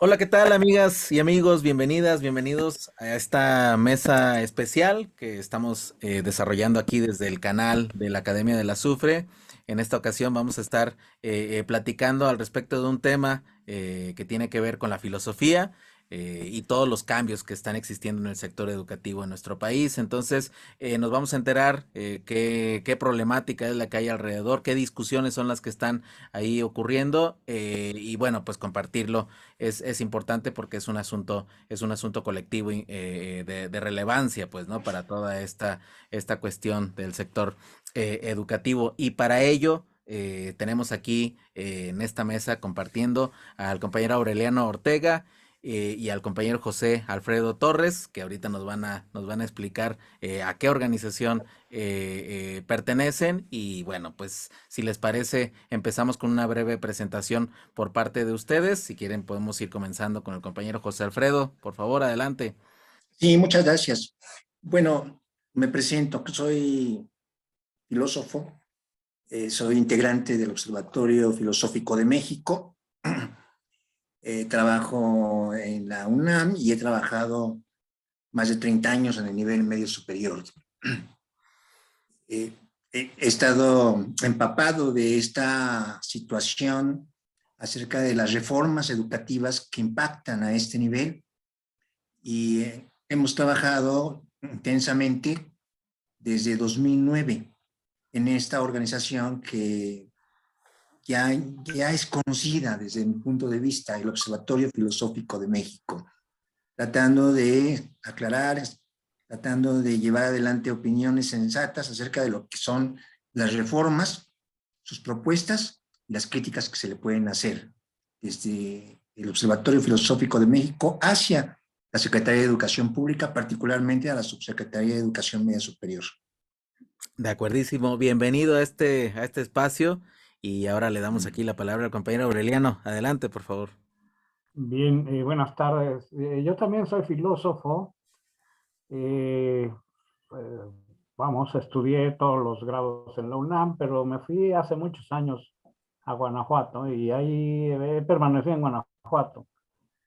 Hola, ¿qué tal, amigas y amigos? Bienvenidas, bienvenidos a esta mesa especial que estamos desarrollando aquí desde el canal de la Academia del Azufre. En esta ocasión vamos a estar platicando al respecto de un tema que tiene que ver con la filosofía y todos los cambios que están existiendo en el sector educativo en nuestro país. Entonces, nos vamos a enterar qué problemática es la que hay alrededor, qué discusiones son las que están ahí ocurriendo y bueno, pues compartirlo es importante porque es un asunto colectivo de relevancia, pues, ¿no? Para toda esta cuestión del sector educativo. Y para ello, tenemos aquí en esta mesa compartiendo al compañero Aureliano Ortega y al compañero José Alfredo Torres, que ahorita nos van a explicar a qué organización pertenecen. Y bueno, pues si les parece, empezamos con una breve presentación por parte de ustedes. Si quieren, podemos ir comenzando con el compañero José Alfredo. Por favor, adelante. Sí, muchas gracias. Bueno, me presento, soy filósofo, soy integrante del Observatorio Filosófico de México, trabajo en la UNAM y he trabajado más de 30 años en el nivel medio superior. Eh, He estado empapado de esta situación acerca de las reformas educativas que impactan a este nivel y hemos trabajado intensamente desde 2009 en esta organización que ya, ya es conocida desde mi punto de vista, el Observatorio Filosófico de México, tratando de aclarar, tratando de llevar adelante opiniones sensatas acerca de lo que son las reformas, sus propuestas y las críticas que se le pueden hacer desde el Observatorio Filosófico de México hacia la Secretaría de Educación Pública, particularmente a la Subsecretaría de Educación Media Superior. De acuerdísimo. Bienvenido a este espacio. Y ahora le damos aquí la palabra al compañero Aureliano. Adelante, por favor. Bien, buenas tardes. Yo también soy filósofo. eh, eh, Vamos, estudié todos los grados en la UNAM, pero me fui hace muchos años a Guanajuato y ahí permanecí en Guanajuato.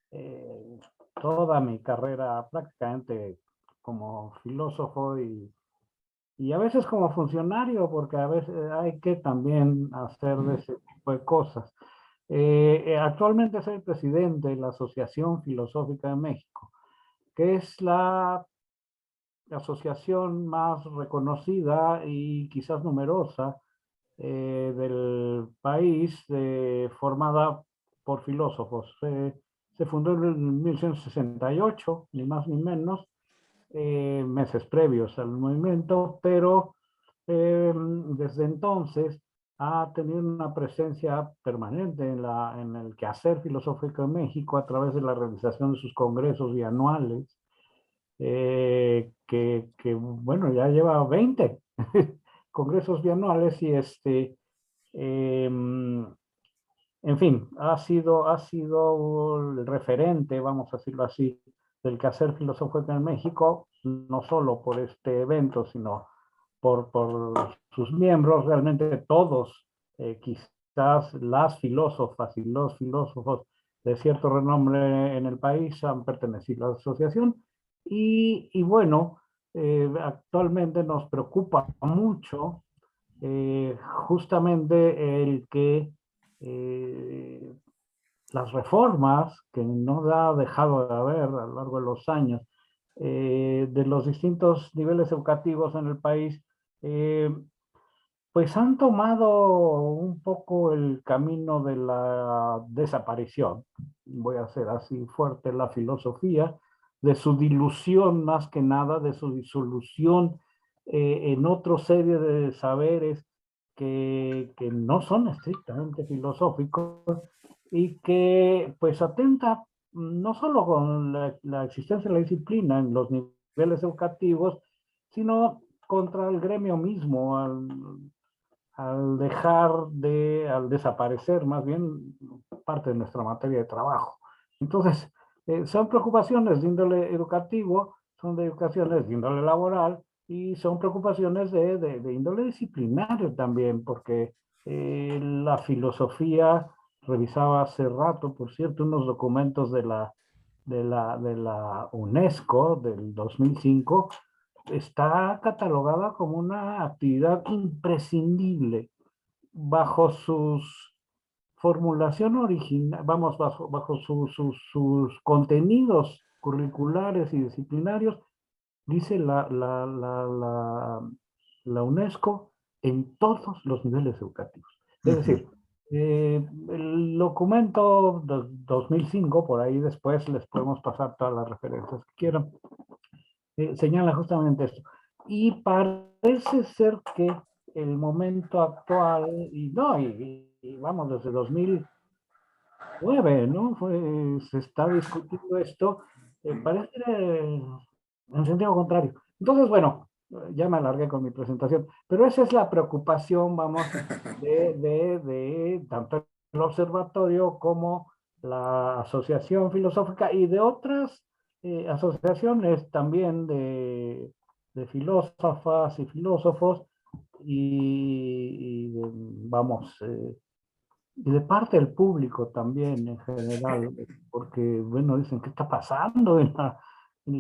eh, Toda mi carrera prácticamente como filósofo y a veces como funcionario, porque a veces hay que también hacer de ese tipo de cosas. Actualmente soy presidente de la Asociación Filosófica de México, que es la asociación más reconocida y quizás numerosa del país, formada por filósofos. Se fundó en 1968, ni más ni menos, meses previos al movimiento, pero desde entonces ha tenido una presencia permanente en el quehacer filosófico de México a través de la realización de sus congresos bianuales, bueno, ya lleva 20 congresos bianuales y en fin, ha sido el referente, vamos a decirlo así, del quehacer filosófico en México, no solo por este evento, sino por sus miembros, realmente todos, quizás las filósofas y los filósofos de cierto renombre en el país han pertenecido a la asociación. Y bueno, actualmente nos preocupa mucho eh, justamente el que eh, las reformas que no ha dejado de haber a lo largo de los años de los distintos niveles educativos en el país, eh, pues han tomado un poco el camino de la desaparición. Voy a hacer así fuerte la filosofía, de su dilución más que nada, de su disolución en otra serie de saberes que no son estrictamente filosóficos y que pues atenta no solo con la existencia de la disciplina en los niveles educativos, sino contra el gremio mismo, al desaparecer más bien parte de nuestra materia de trabajo. Entonces, son preocupaciones de índole educativo, son de educaciones de índole laboral y son preocupaciones de índole disciplinario también, porque la filosofía revisaba hace rato, por cierto, unos documentos de la UNESCO del 2005, está catalogada como una actividad imprescindible bajo sus formulación original, vamos, bajo sus contenidos curriculares y disciplinarios, dice la UNESCO, en todos los niveles educativos. Es decir, el documento de 2005, por ahí después les podemos pasar todas las referencias que quieran, señala justamente esto. Y parece ser que el momento actual, y no, y vamos, desde 2009, ¿no? Se está discutiendo esto, parece en sentido contrario. Entonces, bueno, ya me alargué con mi presentación, pero esa es la preocupación, vamos, de tanto el observatorio como la Asociación Filosófica y de otras asociaciones también de filósofas y filósofos vamos, y de parte del público también en general, porque, bueno, dicen, ¿qué está pasando en la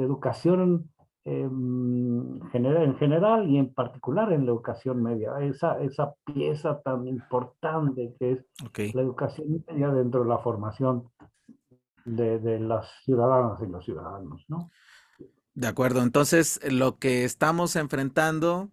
educación en general y en particular en la educación media? Esa pieza tan importante que es Ok. la educación media dentro de la formación de las ciudadanas y los ciudadanos, ¿no? De acuerdo, entonces lo que estamos enfrentando,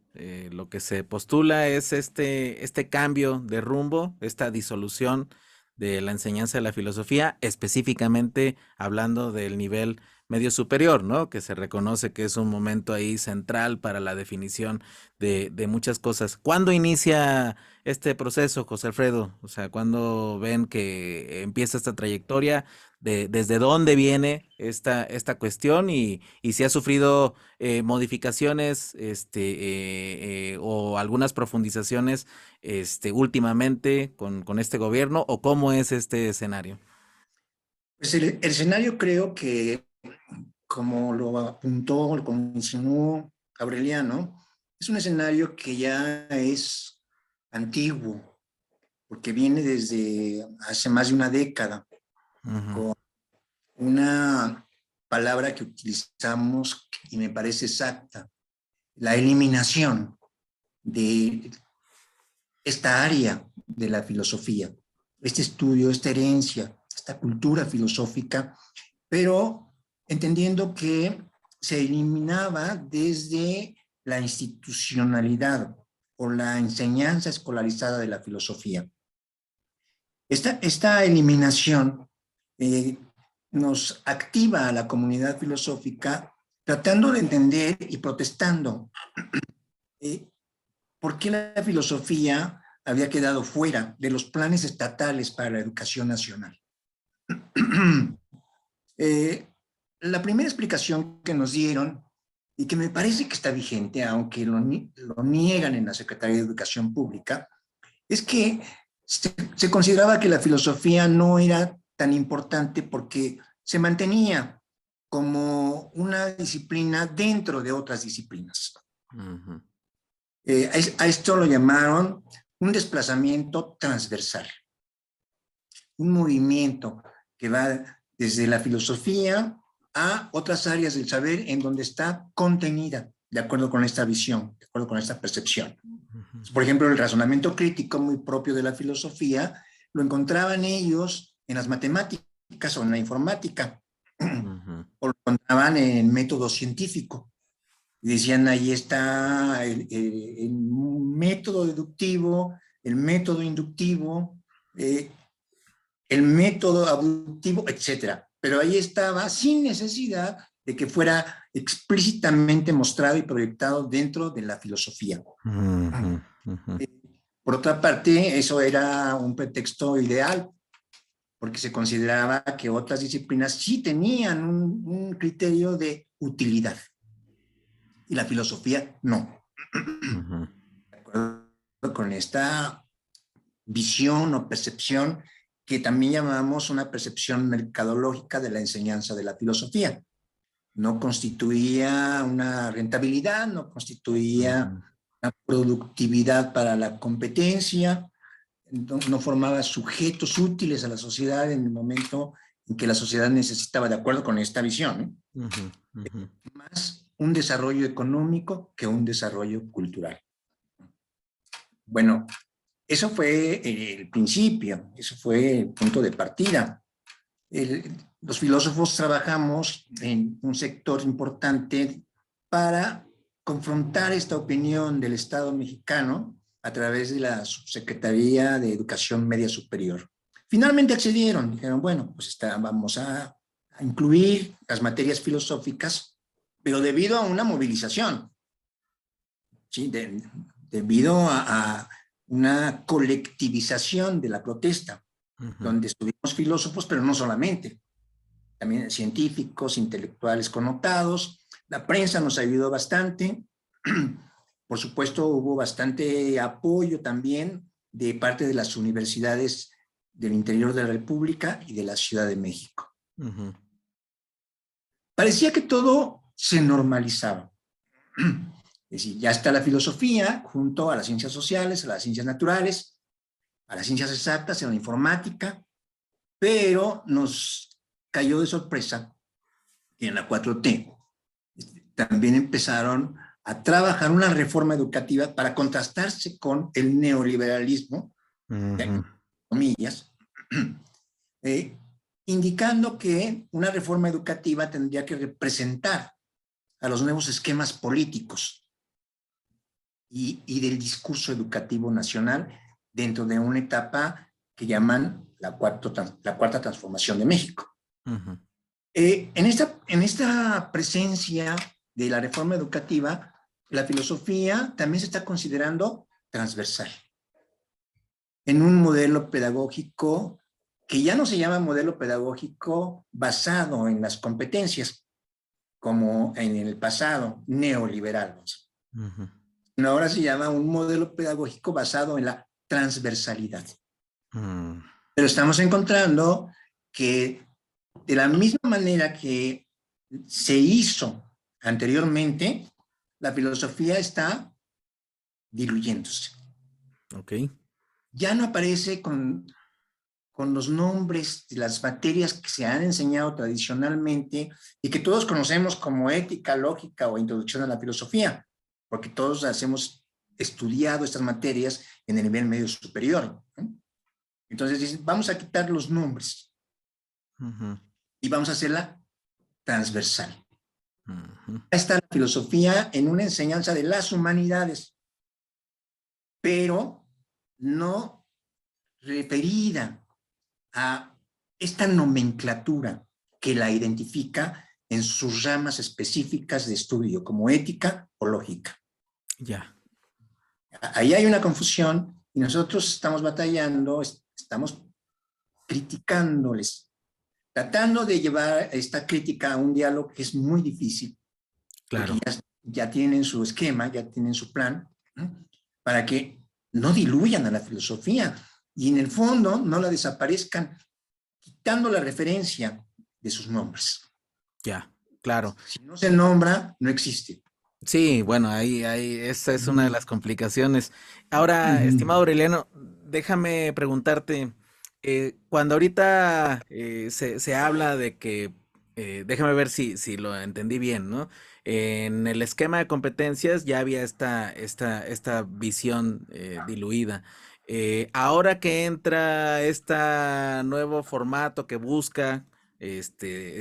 lo que se postula es este cambio de rumbo, esta disolución de la enseñanza de la filosofía, específicamente hablando del nivel medio superior, ¿no? Que se reconoce que es un momento ahí central para la definición de muchas cosas. ¿Cuándo inicia este proceso, José Alfredo? O sea, ¿cuándo ven que empieza esta trayectoria? Desde dónde viene esta cuestión y si ha sufrido modificaciones o algunas profundizaciones últimamente con este gobierno, o cómo es este escenario. Pues el escenario creo que, como lo apuntó, lo insinuó Aureliano, es un escenario que ya es antiguo, porque viene desde hace más de una década, Ujú. con una palabra que utilizamos y me parece exacta, la eliminación de esta área de la filosofía, este estudio, esta herencia, esta cultura filosófica, pero entendiendo que se eliminaba desde la institucionalidad o la enseñanza escolarizada de la filosofía. Esta eliminación eh, nos activa a la comunidad filosófica tratando de entender y protestando por qué la filosofía había quedado fuera de los planes estatales para la educación nacional. La primera explicación que nos dieron, y que me parece que está vigente, aunque lo niegan en la Secretaría de Educación Pública, es que se consideraba que la filosofía no era tan importante porque se mantenía como una disciplina dentro de otras disciplinas. Ujú. A esto lo llamaron un desplazamiento transversal, un movimiento que va desde la filosofía a otras áreas del saber en donde está contenida, de acuerdo con esta visión, de acuerdo con esta percepción. Ujú. Por ejemplo, el razonamiento crítico, muy propio de la filosofía, lo encontraban ellos en las matemáticas o en la informática, Ujú. o lo encontraban en método científico. Y decían, ahí está el método deductivo, el método inductivo, el método abductivo, etcétera. Pero ahí estaba sin necesidad de que fuera explícitamente mostrado y proyectado dentro de la filosofía. Ujú. Ujú. Por otra parte, eso era un pretexto ideal, porque se consideraba que otras disciplinas sí tenían un criterio de utilidad y la filosofía no. Ujú. De acuerdo con esta visión o percepción que también llamamos una percepción mercadológica de la enseñanza de la filosofía. No constituía una rentabilidad, no constituía Ujú. una productividad para la competencia, no formaba sujetos útiles a la sociedad en el momento en que la sociedad necesitaba, de acuerdo con esta visión, más un desarrollo económico que un desarrollo cultural. Bueno, eso fue el principio, eso fue el punto de partida. Los filósofos trabajamos en un sector importante para confrontar esta opinión del Estado mexicano a través de la Subsecretaría de Educación Media Superior. Finalmente accedieron, dijeron, bueno, pues vamos a incluir las materias filosóficas, pero debido a una movilización, ¿sí? Debido a una colectivización de la protesta, donde estuvimos filósofos, pero no solamente, también científicos, intelectuales connotados. La prensa nos ayudó bastante. Por supuesto, hubo bastante apoyo también de parte de las universidades del interior de la República y de la Ciudad de México. Parecía que todo se normalizaba. Es decir, ya está la filosofía junto a las ciencias sociales, a las ciencias naturales, a las ciencias exactas, a la informática, pero nos cayó de sorpresa que en la 4T también empezaron a trabajar una reforma educativa para contrastarse con el neoliberalismo, comillas, indicando que una reforma educativa tendría que representar a los nuevos esquemas políticos y del discurso educativo nacional dentro de una etapa que llaman la cuarta transformación de México. En esta presencia de la reforma educativa, la filosofía también se está considerando transversal en un modelo pedagógico que ya no se llama modelo pedagógico basado en las competencias, como en el pasado neoliberal. Ahora se llama un modelo pedagógico basado en la transversalidad. Pero estamos encontrando que de la misma manera que se hizo anteriormente, la filosofía está diluyéndose. Ya no aparece con los nombres de las materias que se han enseñado tradicionalmente y que todos conocemos como ética, lógica o introducción a la filosofía, porque todos hemos estudiado estas materias en el nivel medio superior, ¿no? Entonces dicen, vamos a quitar los nombres y vamos a hacerla transversal. Está la filosofía en una enseñanza de las humanidades, pero no referida a esta nomenclatura que la identifica en sus ramas específicas de estudio, como ética o lógica. Ahí hay una confusión y nosotros estamos batallando, estamos criticándoles, tratando de llevar esta crítica a un diálogo que es muy difícil. Claro. Ya tienen su esquema, ya tienen su plan, ¿no? Para que no diluyan a la filosofía y en el fondo no la desaparezcan quitando la referencia de sus nombres. Claro. Si no se nombra, no existe. Sí, bueno, esa es una de las complicaciones. Ahora, estimado Aureliano, déjame preguntarte, cuando ahorita se habla de que, déjame ver si lo entendí bien, ¿no? En el esquema de competencias ya había esta visión diluida. Ahora que entra este nuevo formato que busca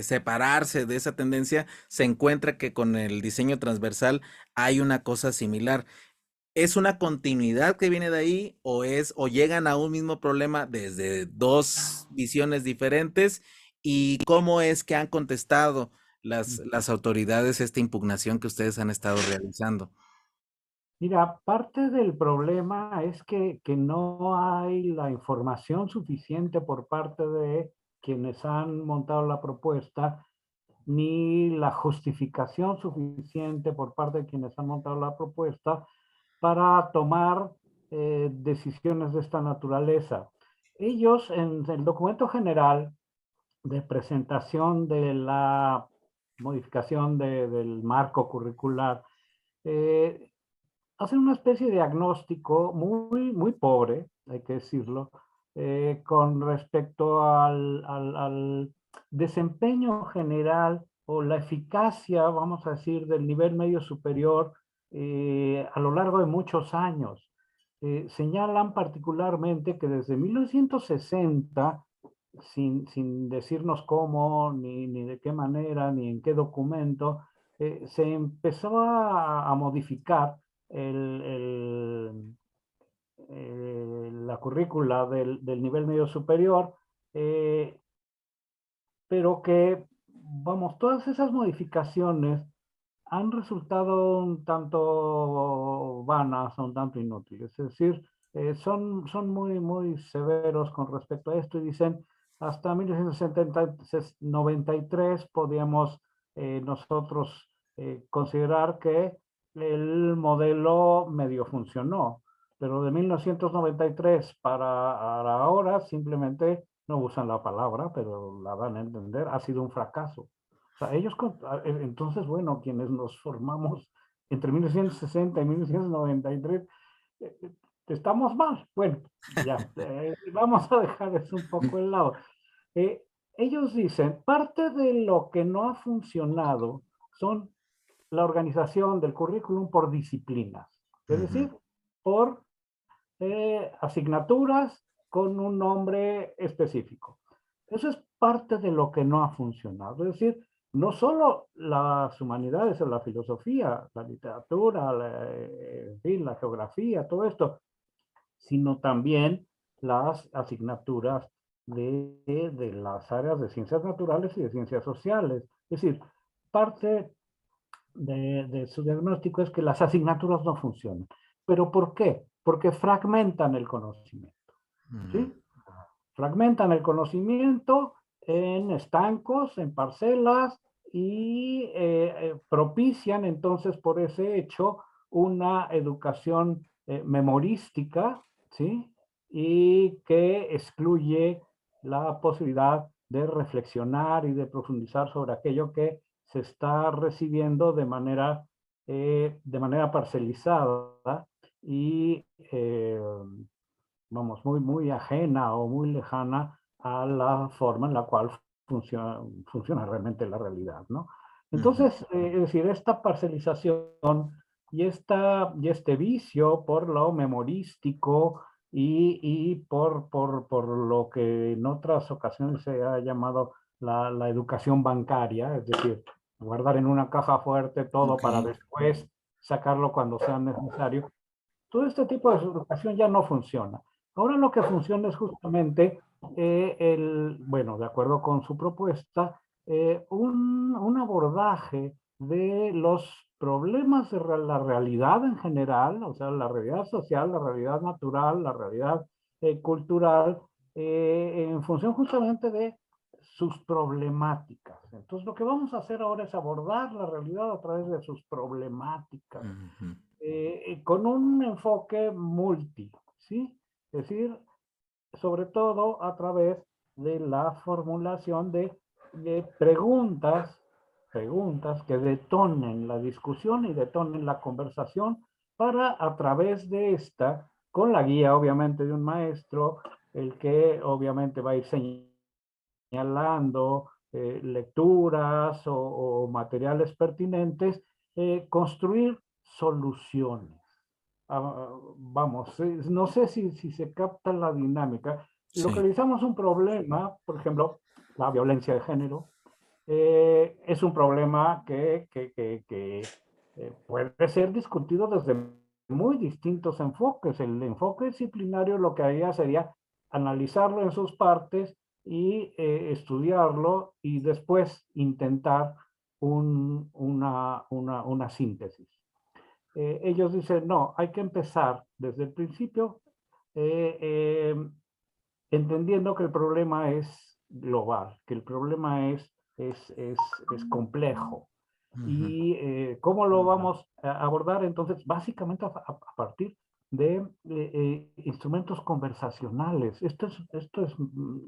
separarse de esa tendencia, se encuentra que con el diseño transversal hay una cosa similar. ¿Es una continuidad que viene de ahí o llegan a un mismo problema desde dos visiones diferentes? ¿Y cómo es que han contestado las autoridades esta impugnación que ustedes han estado realizando? Mira, parte del problema es que no hay la información suficiente por parte de quienes han montado la propuesta, ni la justificación suficiente por parte de quienes han montado la propuesta para tomar decisiones de esta naturaleza. Ellos, en el documento general de presentación de la modificación del marco curricular, hacen una especie de diagnóstico muy pobre, hay que decirlo, con respecto al desempeño general o la eficacia, vamos a decir, del nivel medio superior a lo largo de muchos años. Señalan particularmente que desde 1960, sin decirnos cómo, ni de qué manera, ni en qué documento, se empezó a modificar el, la currícula del nivel medio superior, eh, pero que, vamos, todas esas modificaciones han resultado un tanto vanas, un tanto inútiles. Es decir, son muy severos con respecto a esto y dicen, hasta 1993 podíamos nosotros considerar que el modelo medio funcionó, pero de 1993 para ahora simplemente no usan la palabra, pero la dan a entender, ha sido un fracaso. O sea, ellos, entonces, bueno, quienes nos formamos entre 1960 y 1993, eh, estamos mal. Bueno, ya, vamos a dejar eso un poco de lado. Eh, Ellos dicen, parte de lo que no ha funcionado son la organización del currículum por disciplinas, es decir, por asignaturas con un nombre específico. Eso es parte de lo que no ha funcionado. Es decir, no solo las humanidades o la filosofía, la literatura, en fin, la geografía, todo esto, sino también las asignaturas de las áreas de ciencias naturales y de ciencias sociales. Es decir, parte de su diagnóstico es que las asignaturas no funcionan. ¿Pero por qué? Porque fragmentan el conocimiento. ¿Sí? Fragmentan el conocimiento en estancos, en parcelas y propician entonces por ese hecho una educación memorística, ¿sí? Y que excluye la posibilidad de reflexionar y de profundizar sobre aquello que se está recibiendo de manera parcelizada y vamos, muy ajena o muy lejana a la forma en la cual funciona realmente la realidad, ¿no? Entonces, es decir, esta parcelización y este vicio por lo memorístico y por lo que en otras ocasiones se ha llamado la educación bancaria, es decir, guardar en una caja fuerte todo para después sacarlo cuando sea necesario. Todo este tipo de educación ya no funciona. Ahora lo que funciona es justamente, bueno, de acuerdo con su propuesta, un abordaje de los problemas de la realidad en general, o sea, la realidad social, la realidad natural, la realidad cultural, en función justamente de sus problemáticas. Entonces, lo que vamos a hacer ahora es abordar la realidad a través de sus problemáticas con un enfoque multi, ¿sí? Es decir, sobre todo a través de la formulación de preguntas que detonen la discusión y detonen la conversación para a través de esta, con la guía obviamente de un maestro, el que obviamente va a ir señalando lecturas o materiales pertinentes, construir soluciones. Vamos, no sé si se capta la dinámica. Sí. Localizamos un problema, por ejemplo, la violencia de género, es un problema que puede ser discutido desde muy distintos enfoques. El enfoque disciplinario lo que haría sería analizarlo en sus partes y estudiarlo y después intentar una síntesis. Ellos dicen, no, hay que empezar desde el principio eh, eh, entendiendo que el problema es global, que el problema es complejo. ¿Y cómo lo vamos a abordar? Entonces, básicamente a partir de instrumentos conversacionales. Esto es,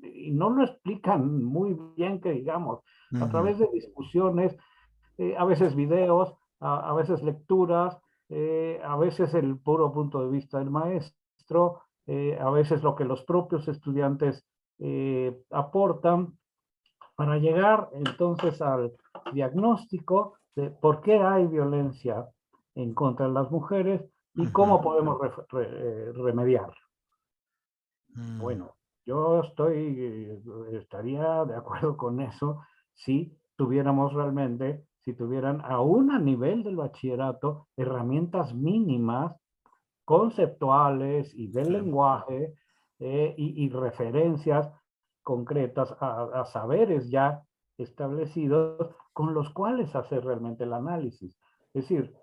y no lo explican muy bien que digamos, a través de discusiones, a veces videos, a veces lecturas, a veces el puro punto de vista del maestro, a veces lo que los propios estudiantes aportan, para llegar entonces al diagnóstico de por qué hay violencia en contra de las mujeres y cómo podemos remediar. Bueno, yo estaría de acuerdo con eso si tuviéramos realmente, si tuvieran aún a nivel del bachillerato herramientas mínimas, conceptuales y del lenguaje y referencias concretas a saberes ya establecidos con los cuales hacer realmente el análisis. Es decir,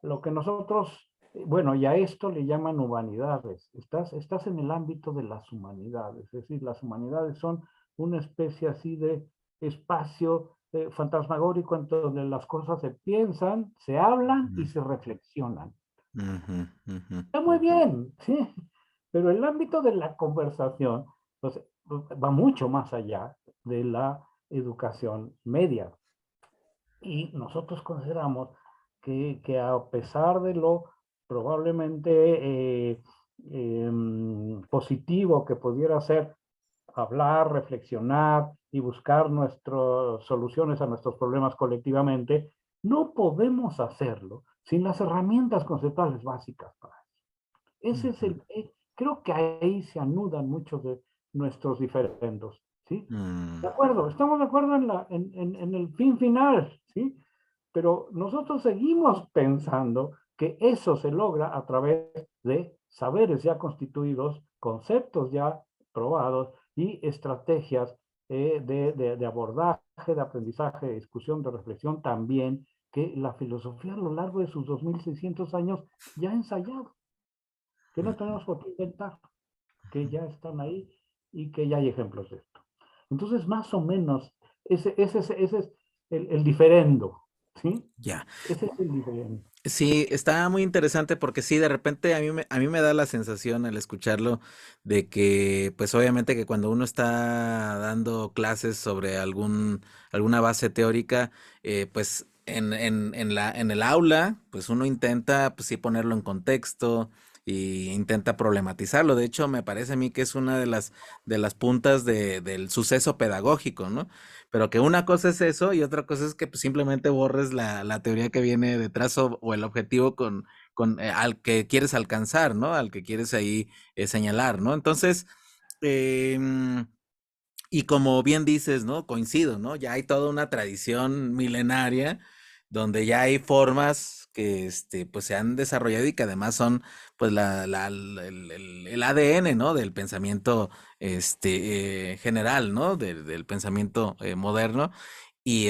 lo que nosotros, bueno, y a esto le llaman humanidades. Estás en el ámbito de las humanidades, es decir, las humanidades son una especie así de espacio fantasmagórico en donde las cosas se piensan, se hablan y se reflexionan. Está muy bien, sí, pero el ámbito de la conversación pues, va mucho más allá de la educación media. Y nosotros consideramos que a pesar de lo probablemente positivo que pudiera ser hablar, reflexionar y buscar nuestras soluciones a nuestros problemas colectivamente, no podemos hacerlo sin las herramientas conceptuales básicas para eso. Ese es creo que ahí se anudan muchos de nuestros diferendos, ¿sí? De acuerdo, estamos de acuerdo en el fin final, ¿sí? Pero nosotros seguimos pensando que eso se logra a través de saberes ya constituidos, conceptos ya probados y estrategias de abordaje, de aprendizaje, de discusión, de reflexión también, que la filosofía a lo largo de sus 2600 años ya ha ensayado, que no tenemos por qué inventar, que ya están ahí y que ya hay ejemplos de esto. Entonces, más o menos, ese es el diferendo, ¿sí? Ya. Ese es el diferendo. Sí, está muy interesante porque sí, de repente a mí me da la sensación al escucharlo de que, pues obviamente que cuando uno está dando clases sobre alguna base teórica, pues en el aula, pues uno intenta, pues sí ponerlo en contexto y intenta problematizarlo. De hecho, me parece a mí que es una de las puntas del suceso pedagógico, ¿no? Pero que una cosa es eso y otra cosa es que pues, simplemente borres la teoría que viene detrás o el objetivo al que quieres alcanzar, ¿no? Al que quieres ahí señalar, ¿no? Entonces, em, y como bien dices, ¿no? Coincido, ¿no? Ya hay toda una tradición milenaria donde ya hay formas que pues se han desarrollado y que además son pues el ADN, ¿no? Del pensamiento general, ¿no? Del pensamiento moderno y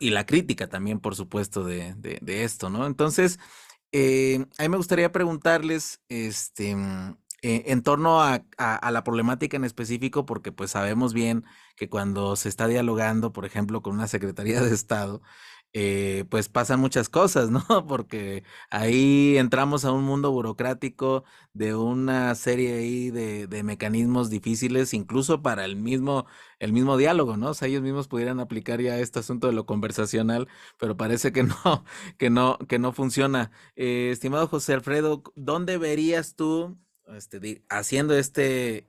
la crítica también, por supuesto, de esto, ¿no? Entonces, a mí me gustaría preguntarles, en torno a la problemática en específico, porque pues sabemos bien que cuando se está dialogando, por ejemplo, con una Secretaría de Estado, pues pasan muchas cosas, ¿no? Porque ahí entramos a un mundo burocrático de una serie ahí de mecanismos difíciles, incluso para el mismo diálogo, ¿no? O sea, ellos mismos pudieran aplicar ya este asunto de lo conversacional, pero parece que no, que no funciona. Estimado José Alfredo, ¿dónde verías tú haciendo este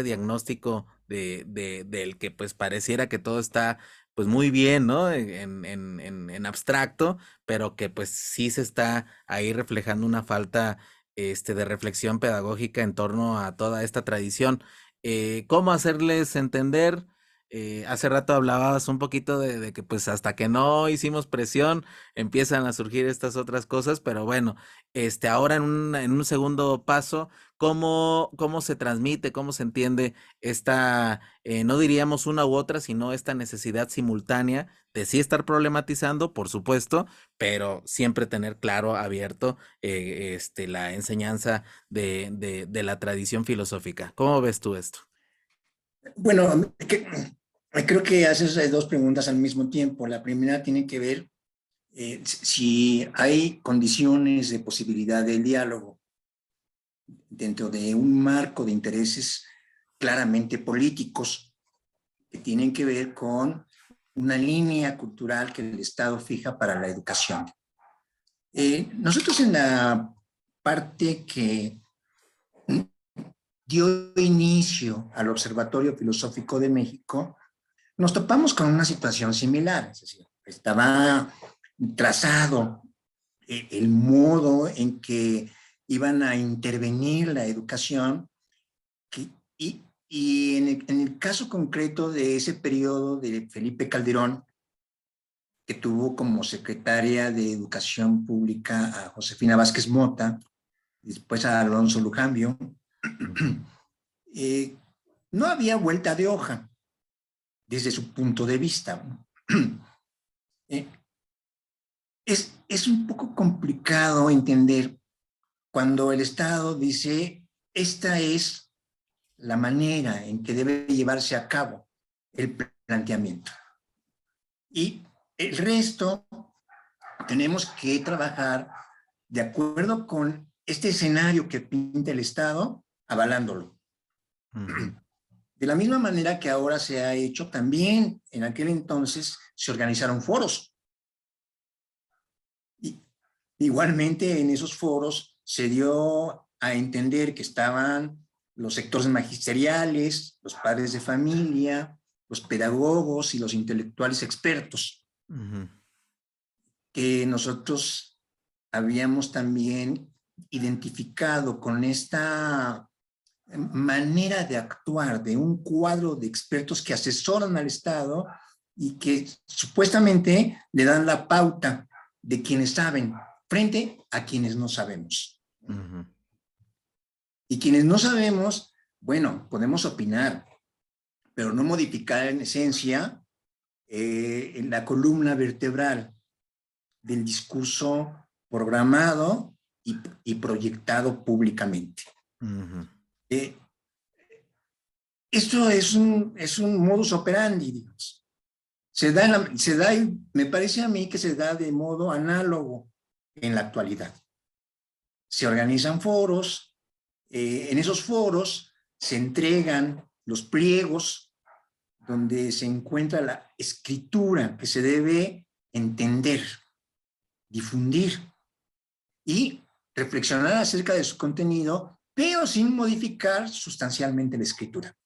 diagnóstico del que pues pareciera que todo está pues muy bien, ¿no? En abstracto, pero que pues sí se está ahí reflejando una falta de reflexión pedagógica en torno a toda esta tradición. ¿Cómo hacerles entender? Hace rato hablabas un poquito de que pues hasta que no hicimos presión empiezan a surgir estas otras cosas, pero bueno, ahora en un segundo paso, cómo se transmite, cómo se entiende esta, no diríamos una u otra, sino esta necesidad simultánea de sí estar problematizando, por supuesto, pero siempre tener claro, abierto, la enseñanza de la tradición filosófica. ¿Cómo ves tú esto? Bueno, creo que haces dos preguntas al mismo tiempo. La primera tiene que ver si hay condiciones de posibilidad del diálogo dentro de un marco de intereses claramente políticos que tienen que ver con una línea cultural que el Estado fija para la educación. Nosotros en la parte que dio inicio al Observatorio Filosófico de México, nos topamos con una situación similar. Es decir, estaba trazado el modo en que iban a intervenir la educación y en el caso concreto de ese periodo de Felipe Calderón, que tuvo como secretaria de Educación Pública a Josefina Vázquez Mota, y después a Alonso Lujambio, no había vuelta de hoja desde su punto de vista. Es un poco complicado entender cuando el Estado dice, esta es la manera en que debe llevarse a cabo el planteamiento. Y el resto tenemos que trabajar de acuerdo con este escenario que pinta el Estado, avalándolo. De la misma manera que ahora se ha hecho, también en aquel entonces se organizaron foros. Y igualmente en esos foros se dio a entender que estaban los sectores magisteriales, los padres de familia, los pedagogos y los intelectuales expertos, que nosotros habíamos también identificado con esta manera de actuar de un cuadro de expertos que asesoran al Estado y que supuestamente le dan la pauta de quienes saben frente a quienes no sabemos. Y quienes no sabemos, bueno, podemos opinar, pero no modificar en esencia en la columna vertebral del discurso programado y proyectado públicamente. Esto es un modus operandi, digamos. Se da, me parece a mí que se da de modo análogo en la actualidad. Se organizan foros, en esos foros se entregan los pliegos donde se encuentra la escritura que se debe entender, difundir y reflexionar acerca de su contenido, pero sin modificar sustancialmente la escritura.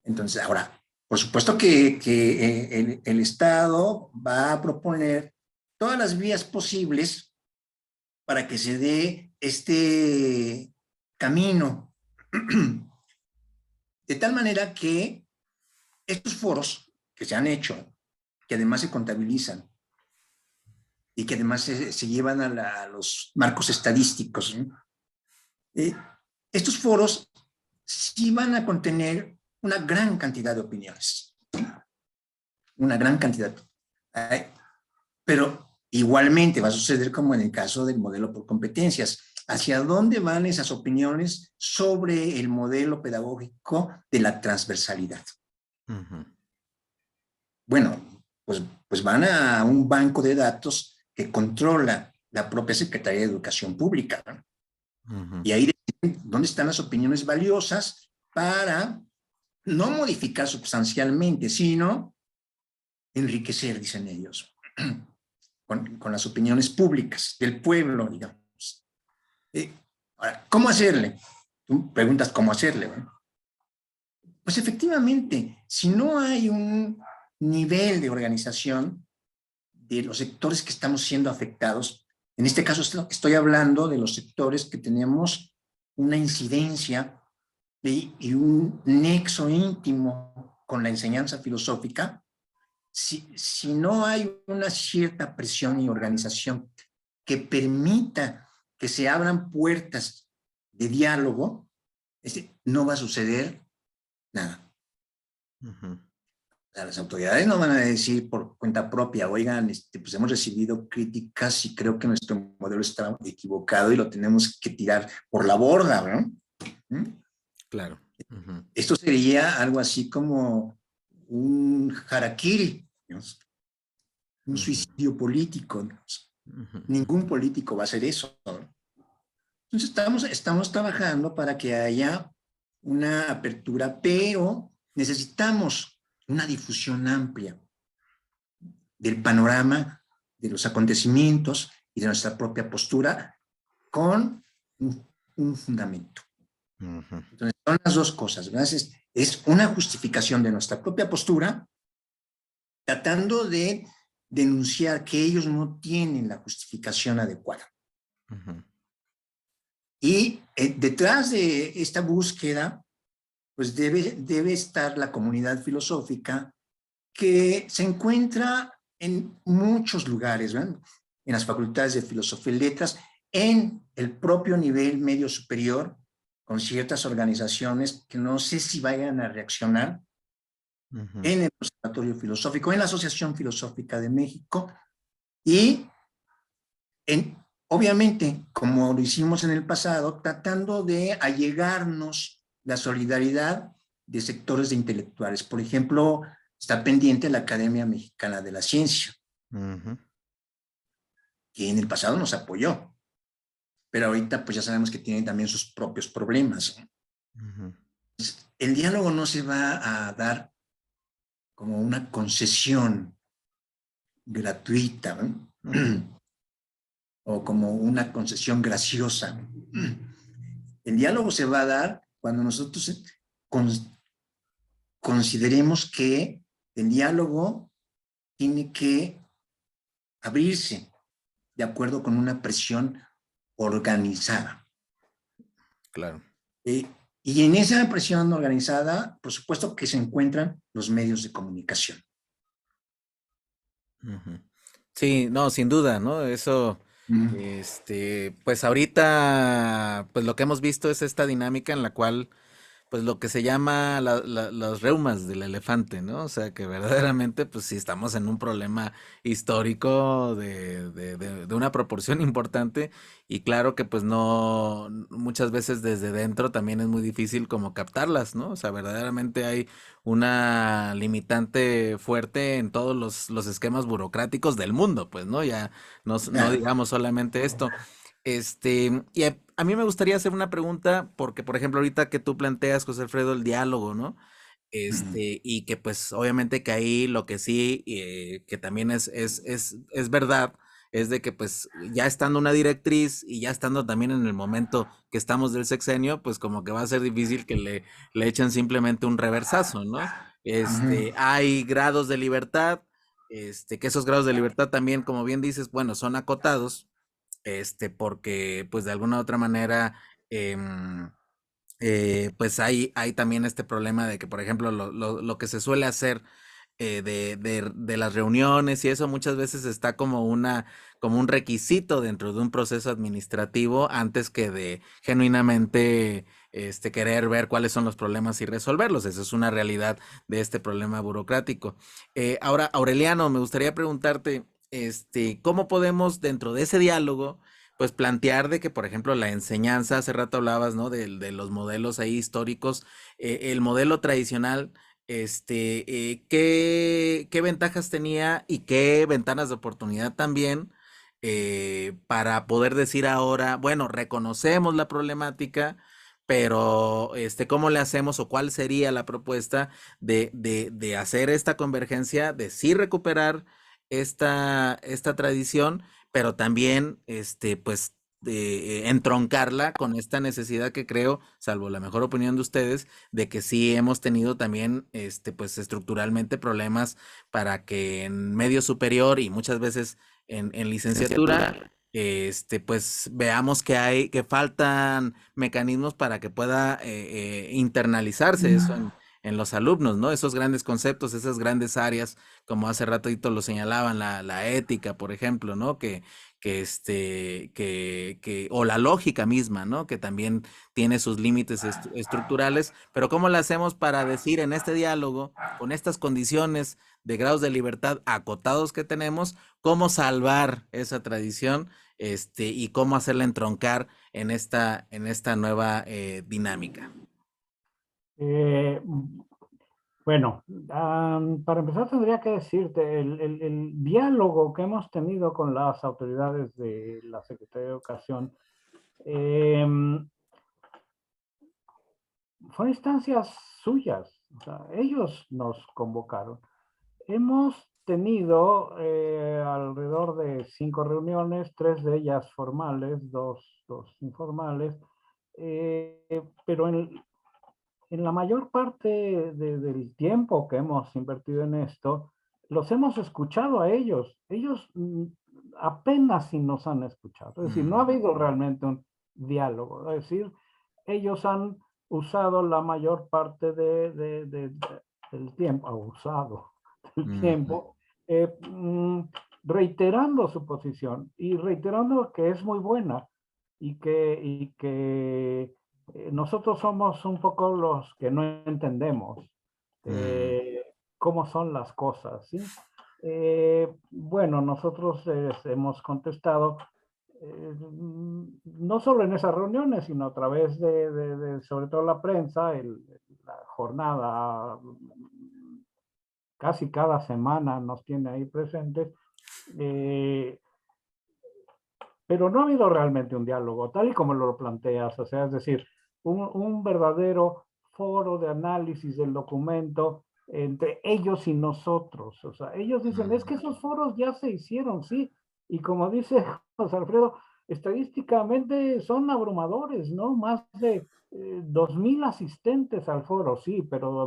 Entonces, ahora, por supuesto que el Estado va a proponer todas las vías posibles para que se dé este camino, de tal manera que estos foros que se han hecho, que además se contabilizan y que además se llevan a los marcos estadísticos, ¿no? Estos foros sí van a contener una gran cantidad de opiniones, una gran cantidad. Pero igualmente va a suceder como en el caso del modelo por competencias. ¿Hacia dónde van esas opiniones sobre el modelo pedagógico de la transversalidad? Bueno, pues van a un banco de datos que controla la propia Secretaría de Educación Pública, ¿no? Y ahí deciden dónde están las opiniones valiosas para no modificar sustancialmente, sino enriquecer, dicen ellos, con las opiniones públicas del pueblo, digamos. Ahora, ¿cómo hacerle? Tú preguntas cómo hacerle, ¿no? Pues efectivamente, si no hay un nivel de organización de los sectores que estamos siendo afectados, en este caso estoy hablando de los sectores que tenemos una incidencia y un nexo íntimo con la enseñanza filosófica. Si no hay una cierta presión y organización que permita que se abran puertas de diálogo, no va a suceder nada. Las autoridades no van a decir por cuenta propia, oigan, pues hemos recibido críticas y creo que nuestro modelo está equivocado y lo tenemos que tirar por la borda, ¿no? Claro. Esto sería algo así como un harakiri, ¿no? Un suicidio político, ¿no? Ningún político va a hacer eso, ¿no? Entonces estamos trabajando para que haya una apertura, pero necesitamos una difusión amplia del panorama, de los acontecimientos y de nuestra propia postura con un fundamento. Ujú, Entonces, son las dos cosas, ¿verdad? Es una justificación de nuestra propia postura, tratando de denunciar que ellos no tienen la justificación adecuada. ujú, Y detrás de esta búsqueda, pues debe estar la comunidad filosófica que se encuentra en muchos lugares, ¿verdad? En las facultades de filosofía y letras, en el propio nivel medio superior, con ciertas organizaciones que no sé si vayan a reaccionar, ujú. en el Observatorio Filosófico, en la Asociación Filosófica de México y obviamente, como lo hicimos en el pasado, tratando de allegarnos la solidaridad de sectores de intelectuales. Por ejemplo, está pendiente la Academia Mexicana de la Ciencia, Ujú, que en el pasado nos apoyó, pero ahorita pues ya sabemos que tienen también sus propios problemas. ujú, El diálogo no se va a dar como una concesión gratuita, ¿no? ujú. O como una concesión graciosa. El diálogo se va a dar cuando nosotros consideremos que el diálogo tiene que abrirse de acuerdo con una presión organizada. Claro. Eh, y en esa presión organizada, por supuesto que se encuentran los medios de comunicación. Ujú. Sí, no, sin duda, ¿no? Eso, pues ahorita, pues lo que hemos visto es esta dinámica en la cual pues lo que se llama los reumas del elefante, ¿no? O sea que verdaderamente, pues sí estamos en un problema histórico de una proporción importante y claro que pues no, muchas veces desde dentro también es muy difícil como captarlas, ¿no? O sea, verdaderamente hay una limitante fuerte en todos los esquemas burocráticos del mundo, pues, ¿no? Ya no Claro. digamos solamente esto. Y a mí me gustaría hacer una pregunta, porque por ejemplo, ahorita que tú planteas, José Alfredo, el diálogo, ¿no? Y que pues obviamente que ahí lo que sí, que también es verdad, es de que pues ya estando una directriz y ya estando también en el momento que estamos del sexenio, pues como que va a ser difícil que le echen simplemente un reversazo, ¿no? Hay grados de libertad, que esos grados de libertad también, como bien dices, bueno, son acotados, porque pues de alguna u otra manera, em, pues hay también este problema de que, por ejemplo, lo que se suele hacer de las reuniones y eso muchas veces está como un requisito dentro de un proceso administrativo antes que de genuinamente querer ver cuáles son los problemas y resolverlos. Esa es una realidad de este problema burocrático. Ahora, Aureliano, me gustaría preguntarte, ¿cómo podemos dentro de ese diálogo pues plantear de que, por ejemplo, la enseñanza, hace rato hablabas, ¿no? De los modelos ahí históricos, el modelo tradicional, qué ventajas tenía y qué ventanas de oportunidad también para poder decir ahora, bueno, reconocemos la problemática, pero ¿cómo le hacemos o cuál sería la propuesta de hacer esta convergencia, de sí recuperar esta tradición, pero también, pues, de entroncarla con esta necesidad que creo, salvo la mejor opinión de ustedes, de que sí hemos tenido también, pues, estructuralmente problemas para que en medio superior y muchas veces en licenciatura, pues, veamos que faltan mecanismos para que pueda internalizarse eso en los alumnos, ¿no? Esos grandes conceptos, esas grandes áreas, como hace ratito lo señalaban, la ética, por ejemplo, ¿no? O la lógica misma, ¿no? Que también tiene sus límites estructurales, pero ¿cómo lo hacemos para decir en este diálogo, con estas condiciones de grados de libertad acotados que tenemos, cómo salvar esa tradición, y cómo hacerla entroncar en esta nueva dinámica? Eh, bueno, para empezar tendría que decirte, el diálogo que hemos tenido con las autoridades de la Secretaría de Educación em, fueron instancias suyas, o sea, ellos nos convocaron. Hemos tenido alrededor de 5 reuniones, 3 de ellas formales, dos informales, pero en la mayor parte del tiempo que hemos invertido en esto, los hemos escuchado a ellos. Ellos apenas si nos han escuchado. Es decir, no ha habido realmente un diálogo. Es decir, ellos han usado la mayor parte del tiempo, del tiempo, reiterando su posición y reiterando que es muy buena y que nosotros somos un poco los que no entendemos cómo son las cosas, ¿sí? Bueno, nosotros hemos contestado no solo en esas reuniones, sino a través sobre todo la prensa, la jornada, casi cada semana nos tiene ahí presentes, pero no ha habido realmente un diálogo, tal y como lo planteas, o sea, es decir, un verdadero foro de análisis del documento entre ellos y nosotros. O sea, ellos dicen, es que esos foros ya se hicieron, sí, y como dice José Alfredo, estadísticamente son abrumadores, ¿no? Más de 2,000 asistentes al foro, sí, pero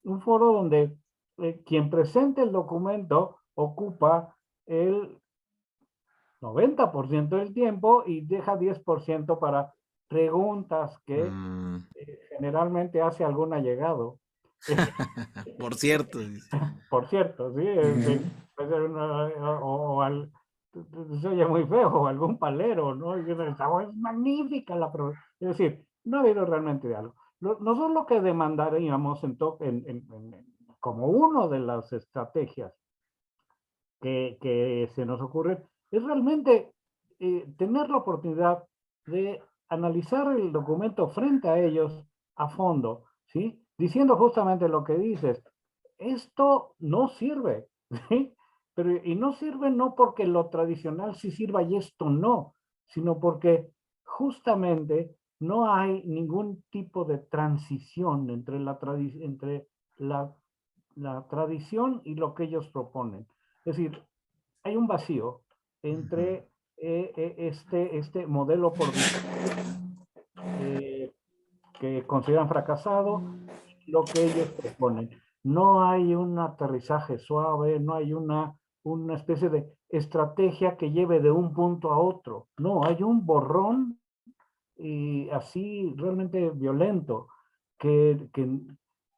un foro donde quien presenta el documento ocupa el 90% del tiempo y deja 10% para preguntas que generalmente hace algún allegado. Por cierto, dice. Por cierto, sí, puede ser se oye muy feo, o algún palero, ¿no? Y uno dice, "Oh, es magnífica la Es decir, no ha habido realmente diálogo. Nosotros lo que demandaríamos como una de las estrategias que se nos ocurre es realmente tener la oportunidad de analizar el documento frente a ellos a fondo, ¿sí? Diciendo justamente lo que dices, esto no sirve, ¿sí? Pero, y no sirve no porque lo tradicional sí sirva y esto no, sino porque justamente no hay ningún tipo de transición entre la tradición y lo que ellos proponen. Es decir, hay un vacío entre este modelo por que consideran fracasado y lo que ellos proponen. No hay un aterrizaje suave, no hay una especie de estrategia que lleve de un punto a otro. No, hay un borrón y así realmente violento que, que,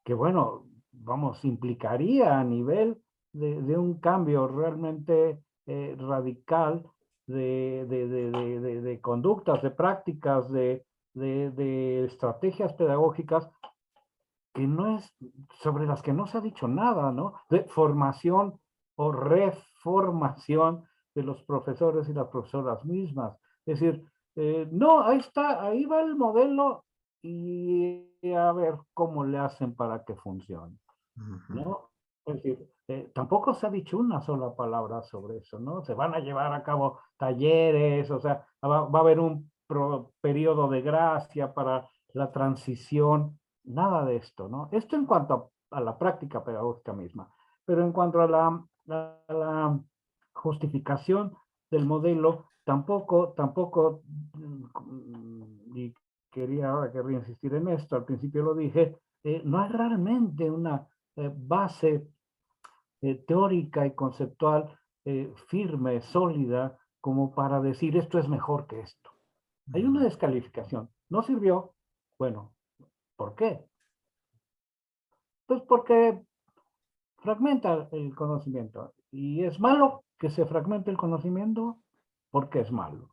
que bueno, vamos, implicaría a nivel un cambio realmente radical de conductas, de prácticas, de estrategias pedagógicas que no es, sobre las que no se ha dicho nada, ¿no? De formación o reformación de los profesores y las profesoras mismas. Es decir, no, ahí está, ahí va el modelo y a ver cómo le hacen para que funcione, ¿no? Es decir, tampoco se ha dicho una sola palabra sobre eso, ¿no? Se van a llevar a cabo talleres, o sea, va a haber un periodo de gracia para la transición, nada de esto, ¿no? Esto en cuanto a la práctica pedagógica misma, pero en cuanto a la justificación del modelo, tampoco, y querría insistir en esto, al principio lo dije, no hay realmente una base teórica y conceptual firme, sólida, como para decir esto es mejor que esto. Hay una descalificación. ¿No sirvió? Bueno, ¿por qué? Pues porque fragmenta el conocimiento. Y es malo que se fragmente el conocimiento porque es malo.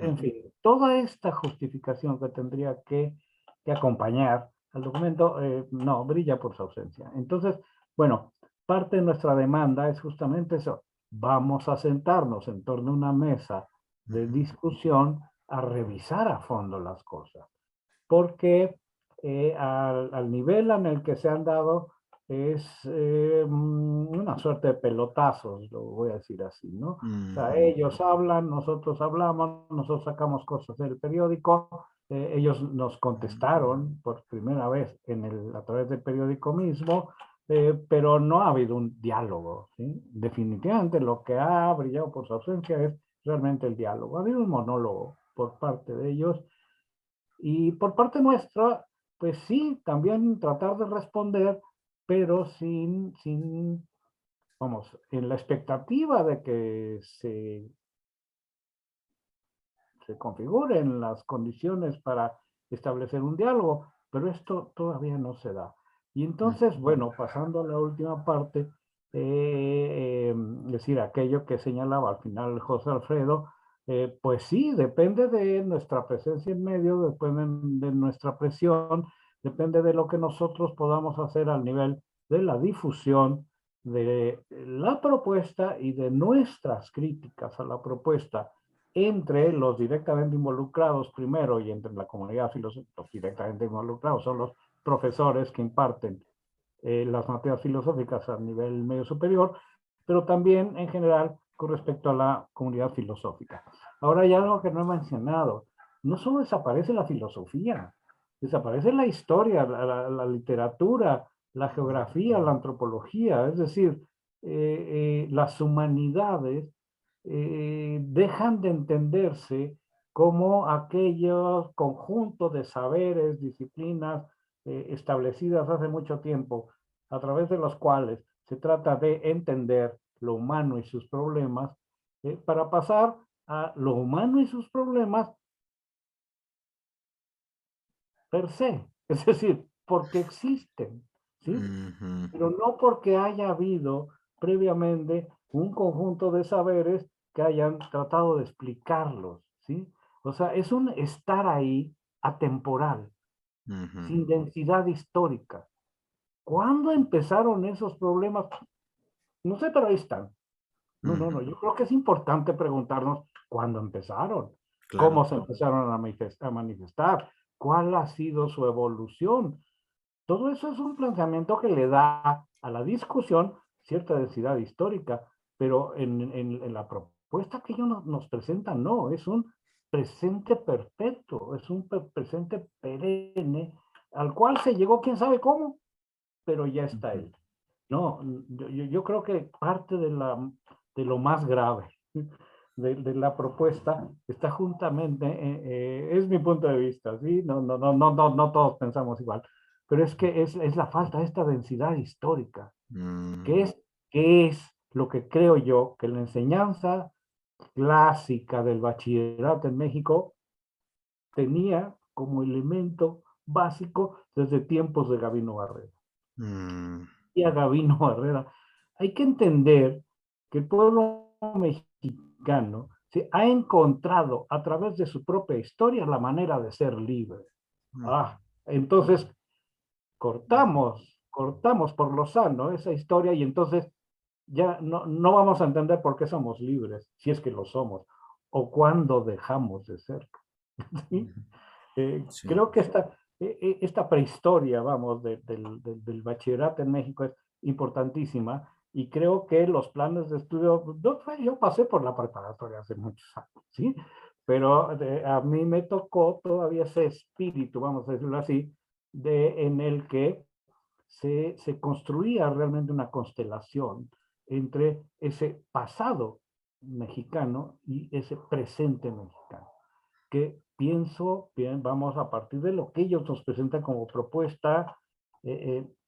En fin, toda esta justificación que tendría que acompañar al documento, no, brilla por su ausencia. Entonces, bueno, parte de nuestra demanda es justamente eso. Vamos a sentarnos en torno a una mesa de discusión a revisar a fondo las cosas. Porque al nivel en el que se han dado es una suerte de pelotazos, lo voy a decir así, ¿no? O sea, ellos hablan, nosotros hablamos, nosotros sacamos cosas del periódico, ellos nos contestaron por primera vez a través del periódico mismo, pero no ha habido un diálogo, ¿sí? Definitivamente lo que ha brillado por su ausencia es realmente el diálogo. Ha habido un monólogo por parte de ellos Y por parte nuestra, pues sí, también tratar de responder, pero vamos, en la expectativa de que se configuren las condiciones para establecer un diálogo, pero esto todavía no se da. Y entonces, bueno, pasando a la última parte, es decir, aquello que señalaba al final José Alfredo, pues sí, depende de nuestra presencia en medio, depende de nuestra presión, depende de lo que nosotros podamos hacer al nivel de la difusión de la propuesta y de nuestras críticas a la propuesta entre los directamente involucrados primero y entre la comunidad filosófica. Los directamente involucrados son los profesores que imparten las materias filosóficas a nivel medio superior, pero también en general con respecto a la comunidad filosófica. Ahora hay algo que no he mencionado. No solo desaparece la filosofía, desaparece la historia, la literatura, la geografía, la antropología, es decir, las humanidades dejan de entenderse como aquellos conjuntos de saberes, disciplinas establecidas hace mucho tiempo, a través de los cuales se trata de entender lo humano y sus problemas, para pasar a lo humano y sus problemas per se, es decir, porque existen, ¿sí? Ujú. Pero no porque haya habido previamente un conjunto de saberes que hayan tratado de explicarlos, ¿sí? O sea, es un estar ahí atemporal, Ujú. sin densidad histórica. ¿Cuándo empezaron esos problemas? No sé, pero ahí están. No, no, no. Ujú. Yo creo que es importante preguntarnos cuándo empezaron, Claro. cómo se empezaron a manifestar, cuál ha sido su evolución. Todo eso es un planteamiento que le da a la discusión cierta densidad histórica, pero en la propuesta que ellos nos presentan, no, es un presente perpetuo, es un presente perenne al cual se llegó quién sabe cómo, pero ya está Ujú. él. No, yo creo que parte de lo más grave de la propuesta está juntamente, es mi punto de vista, ¿sí? No todos pensamos igual, pero es que es la falta de esta densidad histórica, Mm. que es lo que creo yo que la enseñanza clásica del bachillerato en México tenía como elemento básico desde tiempos de Gabino Barrera. Mm. Y a Gabino Barrera. Hay que entender que el pueblo mexicano se ha encontrado a través de su propia historia la manera de ser libre. Ujú. Ah, entonces cortamos por lo sano esa historia y entonces ya no vamos a entender por qué somos libres, si es que lo somos, o cuándo dejamos de ser. ¿Sí? Ujú. Sí. Creo que esta prehistoria, vamos, del bachillerato en México es importantísima y creo que los planes de estudio, yo pasé por la preparatoria hace muchos años, ¿sí? Pero a mí me tocó todavía ese espíritu, vamos a decirlo así, en el que se construía realmente una constelación entre ese pasado mexicano y ese presente mexicano que pienso, bien, vamos a partir de lo que ellos nos presentan como propuesta,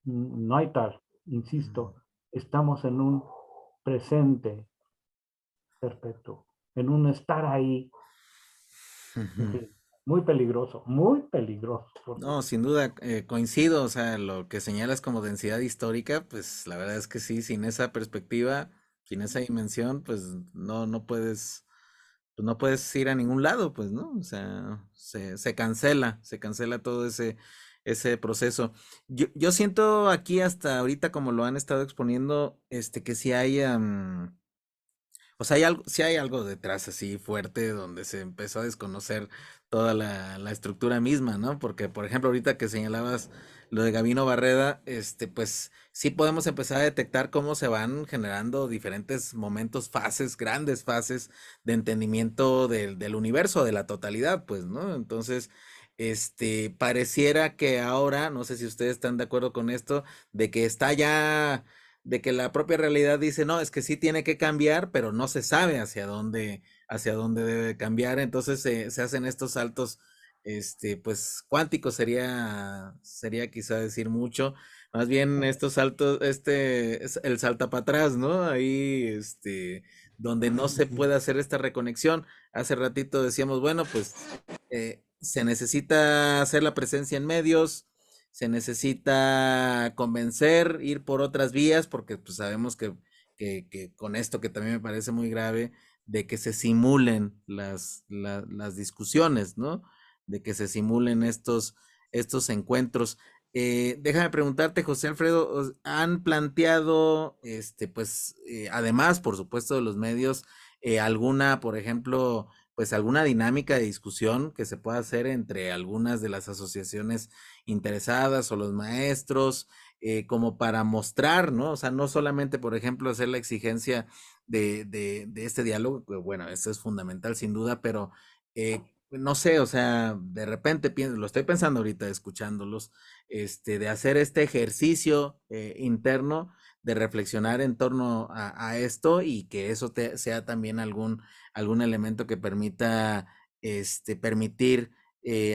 no hay tal, Mm. insisto, estamos en un presente perpetuo, en un estar ahí, en Ujú. fin, muy peligroso, porque No, sin duda, coincido, o sea, lo que señalas como densidad histórica, pues la verdad es que sí, sin esa perspectiva, sin esa dimensión, pues pues no puedes ir a ningún lado, pues, ¿no? O sea, se cancela todo ese proceso. Yo siento aquí hasta ahorita, como lo han estado exponiendo, que sí hay, o sea, sí hay algo detrás así fuerte donde se empezó a desconocer toda la estructura misma, ¿no? Porque, por ejemplo, ahorita que señalabas lo de Gabino Barreda, pues sí podemos empezar a detectar cómo se van generando diferentes momentos, fases, grandes fases de entendimiento del universo, de la totalidad, pues, ¿no? Entonces, pareciera que ahora, no sé si ustedes están de acuerdo con esto, de que está ya de que la propia realidad dice, no, es que sí tiene que cambiar, pero no se sabe hacia dónde debe cambiar, entonces se hacen estos saltos pues cuántico sería quizá decir mucho. Más bien estos saltos, es el salta para atrás, ¿no? Ahí, donde no se puede hacer esta reconexión. Hace ratito decíamos, bueno, pues se necesita hacer la presencia en medios, se necesita convencer, ir por otras vías, porque pues sabemos que con esto que también me parece muy grave, de que se simulen las discusiones, ¿no? De que se simulen estos encuentros. Déjame preguntarte, José Alfredo, ¿han planteado, pues, además, por supuesto, de los medios, alguna, por ejemplo, pues alguna dinámica de discusión que se pueda hacer entre algunas de las asociaciones interesadas o los maestros, como para mostrar, ¿no? O sea, no solamente, por ejemplo, hacer la exigencia de este diálogo, que bueno, eso es fundamental sin duda, pero no sé, o sea, de repente pienso, lo estoy pensando ahorita escuchándolos, de hacer este ejercicio interno de reflexionar en torno a esto y que eso sea también algún elemento que permita, permitir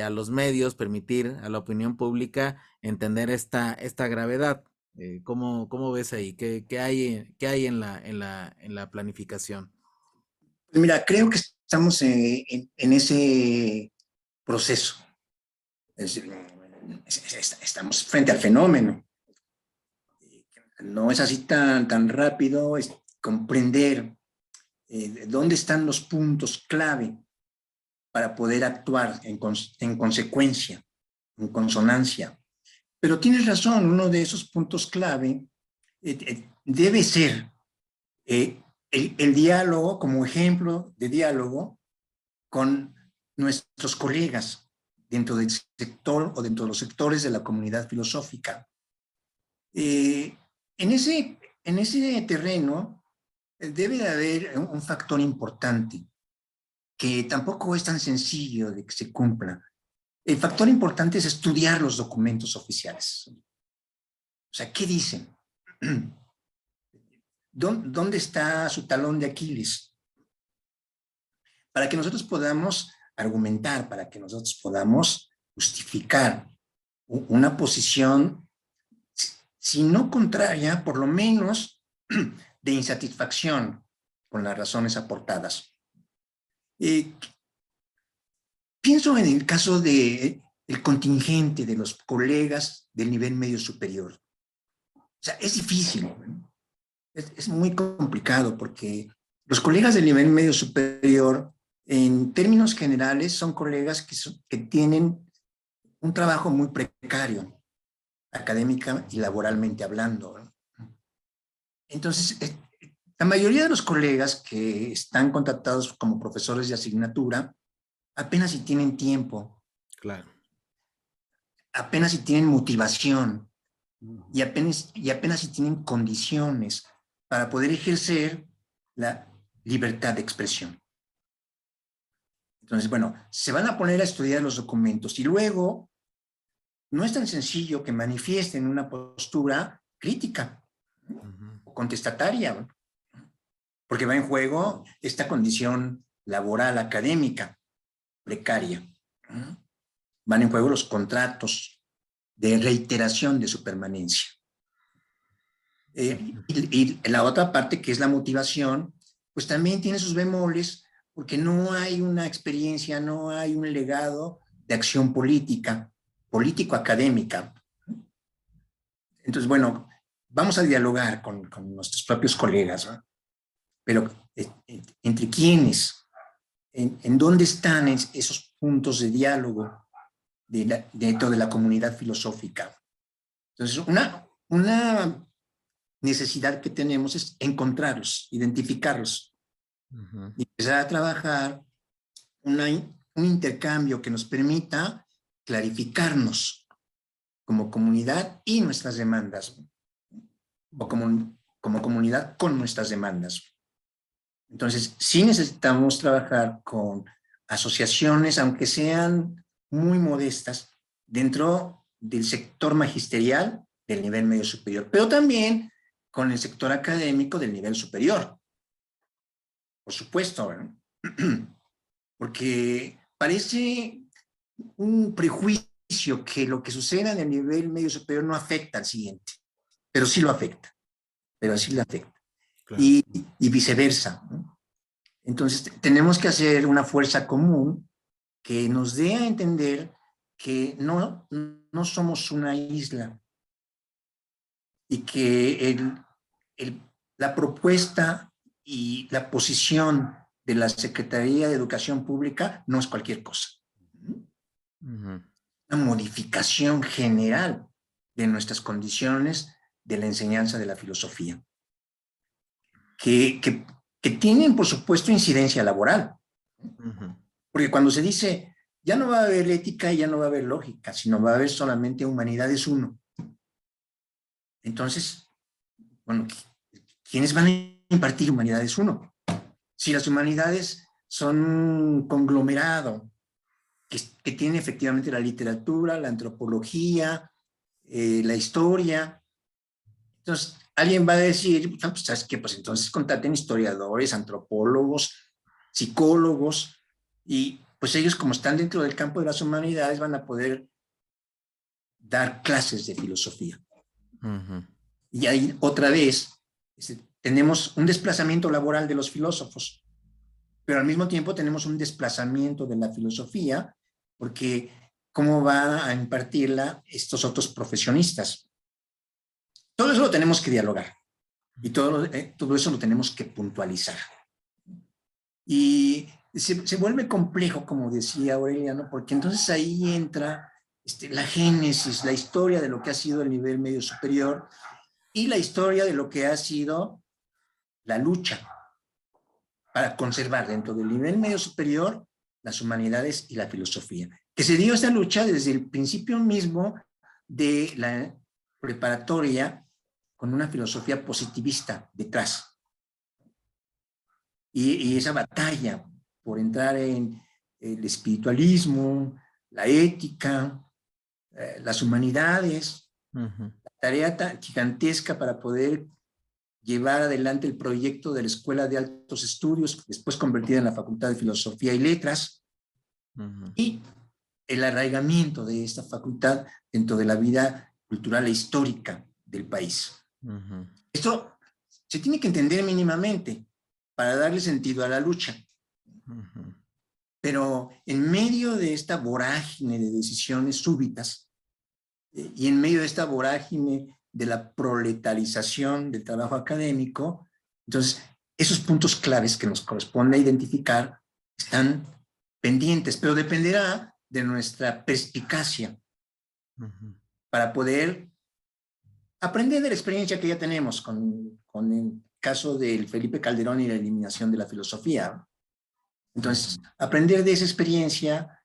a los medios, permitir a la opinión pública entender esta gravedad. ¿Cómo ves ahí? ¿Qué hay en la planificación? Pues mira, creo que estamos en ese proceso. Es decir, estamos frente al fenómeno. No es así tan rápido comprender dónde están los puntos clave para poder actuar en consecuencia, en consonancia. Pero tienes razón, uno de esos puntos clave debe ser el diálogo como ejemplo de diálogo con nuestros colegas dentro del sector o dentro de los sectores de la comunidad filosófica. Eh, en ese terreno debe de haber un factor importante que tampoco es tan sencillo de que se cumpla. El factor importante es estudiar los documentos oficiales. O sea, ¿qué dicen? ¿Dónde está su talón de Aquiles? Para que nosotros podamos argumentar, para que nosotros podamos justificar una posición, si no contraria, por lo menos de insatisfacción con las razones aportadas. Pienso en el caso del contingente de los colegas del nivel medio superior. O sea, es difícil, es muy complicado porque los colegas del nivel medio superior, en términos generales, son colegas que tienen un trabajo muy precario, académica y laboralmente hablando. Entonces, la mayoría de los colegas que están contratados como profesores de asignatura apenas si tienen tiempo, Claro. apenas si tienen motivación y apenas si tienen condiciones para poder ejercer la libertad de expresión. Entonces, bueno, se van a poner a estudiar los documentos y luego no es tan sencillo que manifiesten una postura crítica o contestataria, porque va en juego esta condición laboral académica precaria. Van en juego los contratos de reiteración de su permanencia. Y la otra parte, que es la motivación, pues también tiene sus bemoles, porque no hay una experiencia, no hay un legado de acción política, político-académica. Entonces, bueno, vamos a dialogar con nuestros propios colegas, ¿no? Pero ¿entre quiénes? ¿En dónde están esos puntos de diálogo dentro de la comunidad filosófica? Entonces, una necesidad que tenemos es encontrarlos, identificarlos, y empezar a trabajar un intercambio que nos permita clarificarnos como comunidad y nuestras demandas, o como comunidad con nuestras demandas. Entonces, sí necesitamos trabajar con asociaciones, aunque sean muy modestas, dentro del sector magisterial del nivel medio superior, pero también con el sector académico del nivel superior. Por supuesto, ¿no? Porque parece un prejuicio que lo que suceda en el nivel medio superior no afecta al siguiente, pero sí lo afecta, pero sí lo afecta. Claro. Y viceversa, ¿no? Entonces, tenemos que hacer una fuerza común que nos dé a entender que no somos una isla y que la propuesta y la posición de la Secretaría de Educación Pública no es cualquier cosa. Ujú. Una modificación general de nuestras condiciones de la enseñanza de la filosofía, que tienen, por supuesto, incidencia laboral. Ujú. Porque cuando se dice, ya no va a haber ética y ya no va a haber lógica, sino va a haber solamente humanidades uno. Entonces, bueno, ¿quiénes van a impartir humanidades uno? Si las humanidades son un conglomerado que tiene efectivamente la literatura, la antropología, la historia, entonces alguien va a decir, pues, ¿sabes qué? Pues entonces contraten historiadores, antropólogos, psicólogos, y pues ellos como están dentro del campo de las humanidades van a poder dar clases de filosofía. Ujú. Y ahí otra vez tenemos un desplazamiento laboral de los filósofos, pero al mismo tiempo tenemos un desplazamiento de la filosofía, porque ¿cómo van a impartirla estos otros profesionistas? Todo eso lo tenemos que dialogar y todo eso lo tenemos que puntualizar. Y se vuelve complejo, como decía Aureliano, porque entonces ahí entra la génesis, la historia de lo que ha sido el nivel medio superior y la historia de lo que ha sido la lucha para conservar dentro del nivel medio superior las humanidades y la filosofía. Que se dio esta lucha desde el principio mismo de la preparatoria con una filosofía positivista detrás. Y esa batalla por entrar en el espiritualismo, la ética, las humanidades, Ujú. la tarea tan gigantesca para poder llevar adelante el proyecto de la Escuela de Altos Estudios, después convertida en la Facultad de Filosofía y Letras, Ujú. y el arraigamiento de esta facultad dentro de la vida cultural e histórica del país. Ujú. Esto se tiene que entender mínimamente para darle sentido a la lucha. Ujú. Pero en medio de esta vorágine de decisiones súbitas y en medio de esta vorágine de la proletarización del trabajo académico, entonces esos puntos claves que nos corresponde identificar están pendientes, pero dependerá de nuestra perspicacia Ujú. para poder aprender de la experiencia que ya tenemos con el caso del Felipe Calderón y la eliminación de la filosofía. Entonces, aprender de esa experiencia,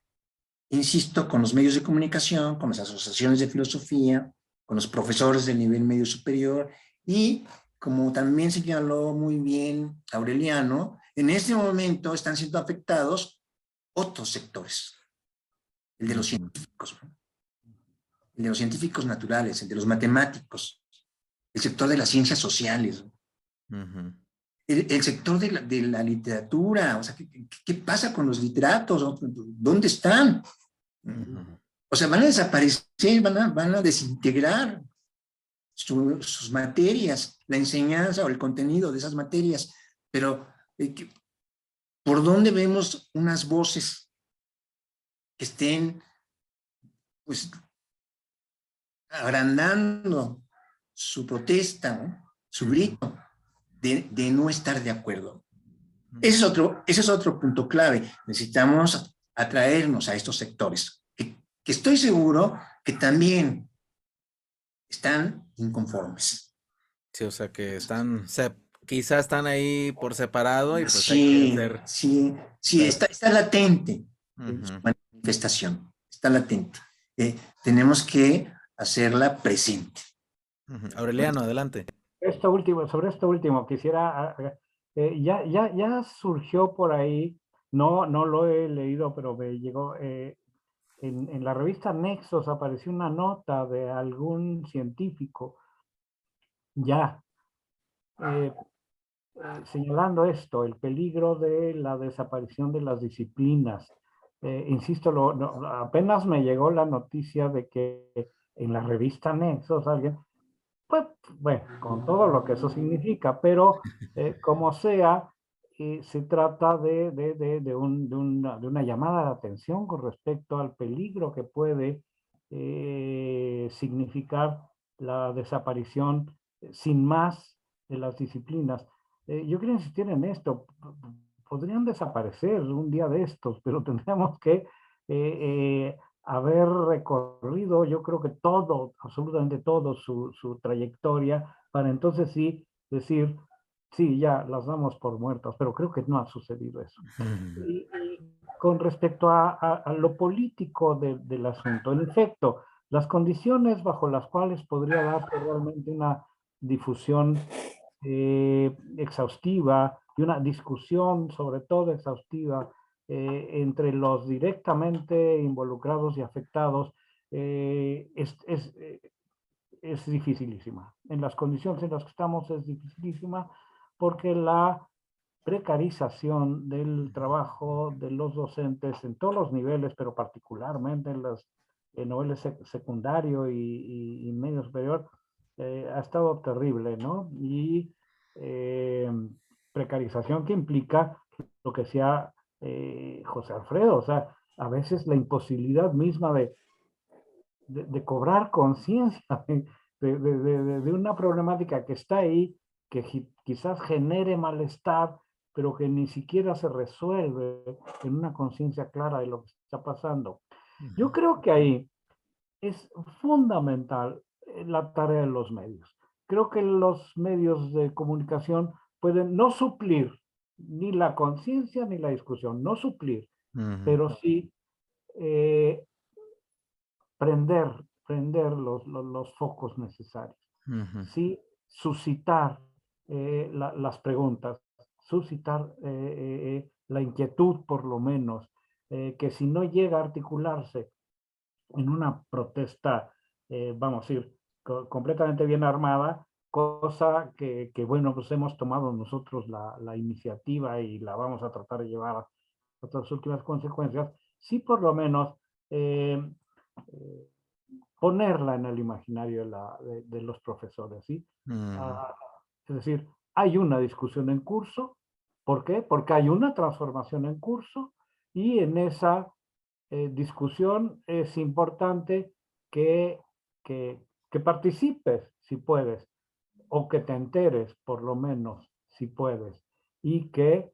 insisto, con los medios de comunicación, con las asociaciones de filosofía, con los profesores del nivel medio superior y, como también señaló muy bien Aureliano, en este momento están siendo afectados otros sectores, el de los Ujú. científicos, ¿no? El de los científicos naturales, el de los matemáticos, el sector de las ciencias sociales, ¿no? Ujú. El sector de la literatura, o sea, ¿qué pasa con los literatos? ¿Dónde están? Ujú. O sea, van a desaparecer, van a desintegrar sus materias, la enseñanza o el contenido de esas materias, pero ¿por dónde vemos unas voces que estén, pues, agrandando su protesta, ¿no? Su Ujú. grito de no estar de acuerdo? Ujú. Ese es otro punto clave. Necesitamos atraernos a estos sectores, que estoy seguro que también están inconformes. Sí, o sea que quizás están ahí por separado y pues hay que Sí, hacer. sí, sí, Dar- está latente su Ujú. manifestación, está latente. Tenemos que hacerla presente. Ujú. Aureliano, adelante. Sobre esto último, quisiera, ya surgió por ahí, no lo he leído, pero me llegó, en la revista Nexos apareció una nota de algún científico ya eh, señalando esto, el peligro de la desaparición de las disciplinas insisto, apenas me llegó la noticia de que en la revista Nexos alguien, pues, bueno, con todo lo que eso significa, pero como sea, se trata de una llamada de atención con respecto al peligro que puede significar la desaparición sin más de las disciplinas. Yo quiero insistir en esto. Podrían desaparecer un día de estos, pero tendríamos que haber recorrido, yo creo que todo, absolutamente todo su trayectoria, para entonces sí decir, sí, ya las damos por muertas, pero creo que no ha sucedido eso. Y con respecto a lo político del asunto, en efecto, las condiciones bajo las cuales podría darse realmente una difusión exhaustiva y una discusión sobre todo exhaustiva entre los directamente involucrados y afectados es dificilísima. En las condiciones en las que estamos es dificilísima porque la precarización del trabajo de los docentes en todos los niveles, pero particularmente en los niveles secundario y medio superior, ha estado terrible, ¿no? Y precarización que implica lo que decía José Alfredo, o sea, a veces la imposibilidad misma de cobrar conciencia de una problemática que está ahí, que quizás genere malestar, pero que ni siquiera se resuelve en una conciencia clara de lo que está pasando. Yo creo que ahí es fundamental la tarea de los medios. Creo que los medios de comunicación pueden no suplir ni la conciencia ni la discusión, no suplir, pero sí eh, prender los focos necesarios. Sí, suscitar las preguntas, suscitar la inquietud por lo menos, que si no llega a articularse en una protesta, vamos a decir, completamente bien armada, cosa que, bueno, pues hemos tomado nosotros la iniciativa y la vamos a tratar de llevar a otras últimas consecuencias, sí por lo menos eh, eh, ponerla en el imaginario de los profesores, ¿sí? Es decir, hay una discusión en curso. ¿Por qué? Porque hay una transformación en curso y en esa discusión es importante que, que, que participes, si puedes, o que te enteres, por lo menos, si puedes, y que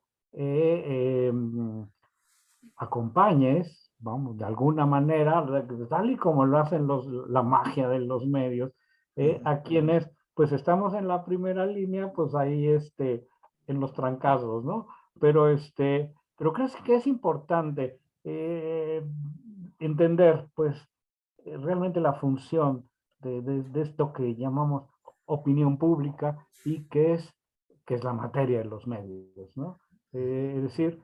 acompañes, vamos, de alguna manera, tal y como lo hacen la magia de los medios, a quienes pues estamos en la primera línea, pues ahí en los trancazos, ¿no? Pero creo que es importante entender pues realmente la función de esto que llamamos opinión pública y que es la materia de los medios, ¿no? Es decir,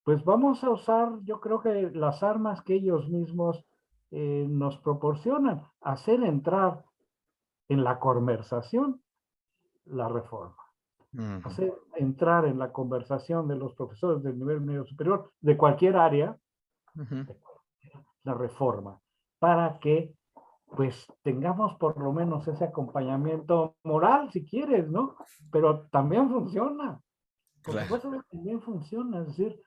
pues vamos a usar, yo creo que las armas que ellos mismos nos proporcionan, hacer entrar en la conversación la reforma, hacer entrar en la conversación de los profesores del nivel medio superior, de cualquier área, la reforma, para que pues tengamos por lo menos ese acompañamiento moral, si quieres, ¿no? Pero también funciona. Por supuesto que también funciona, es decir,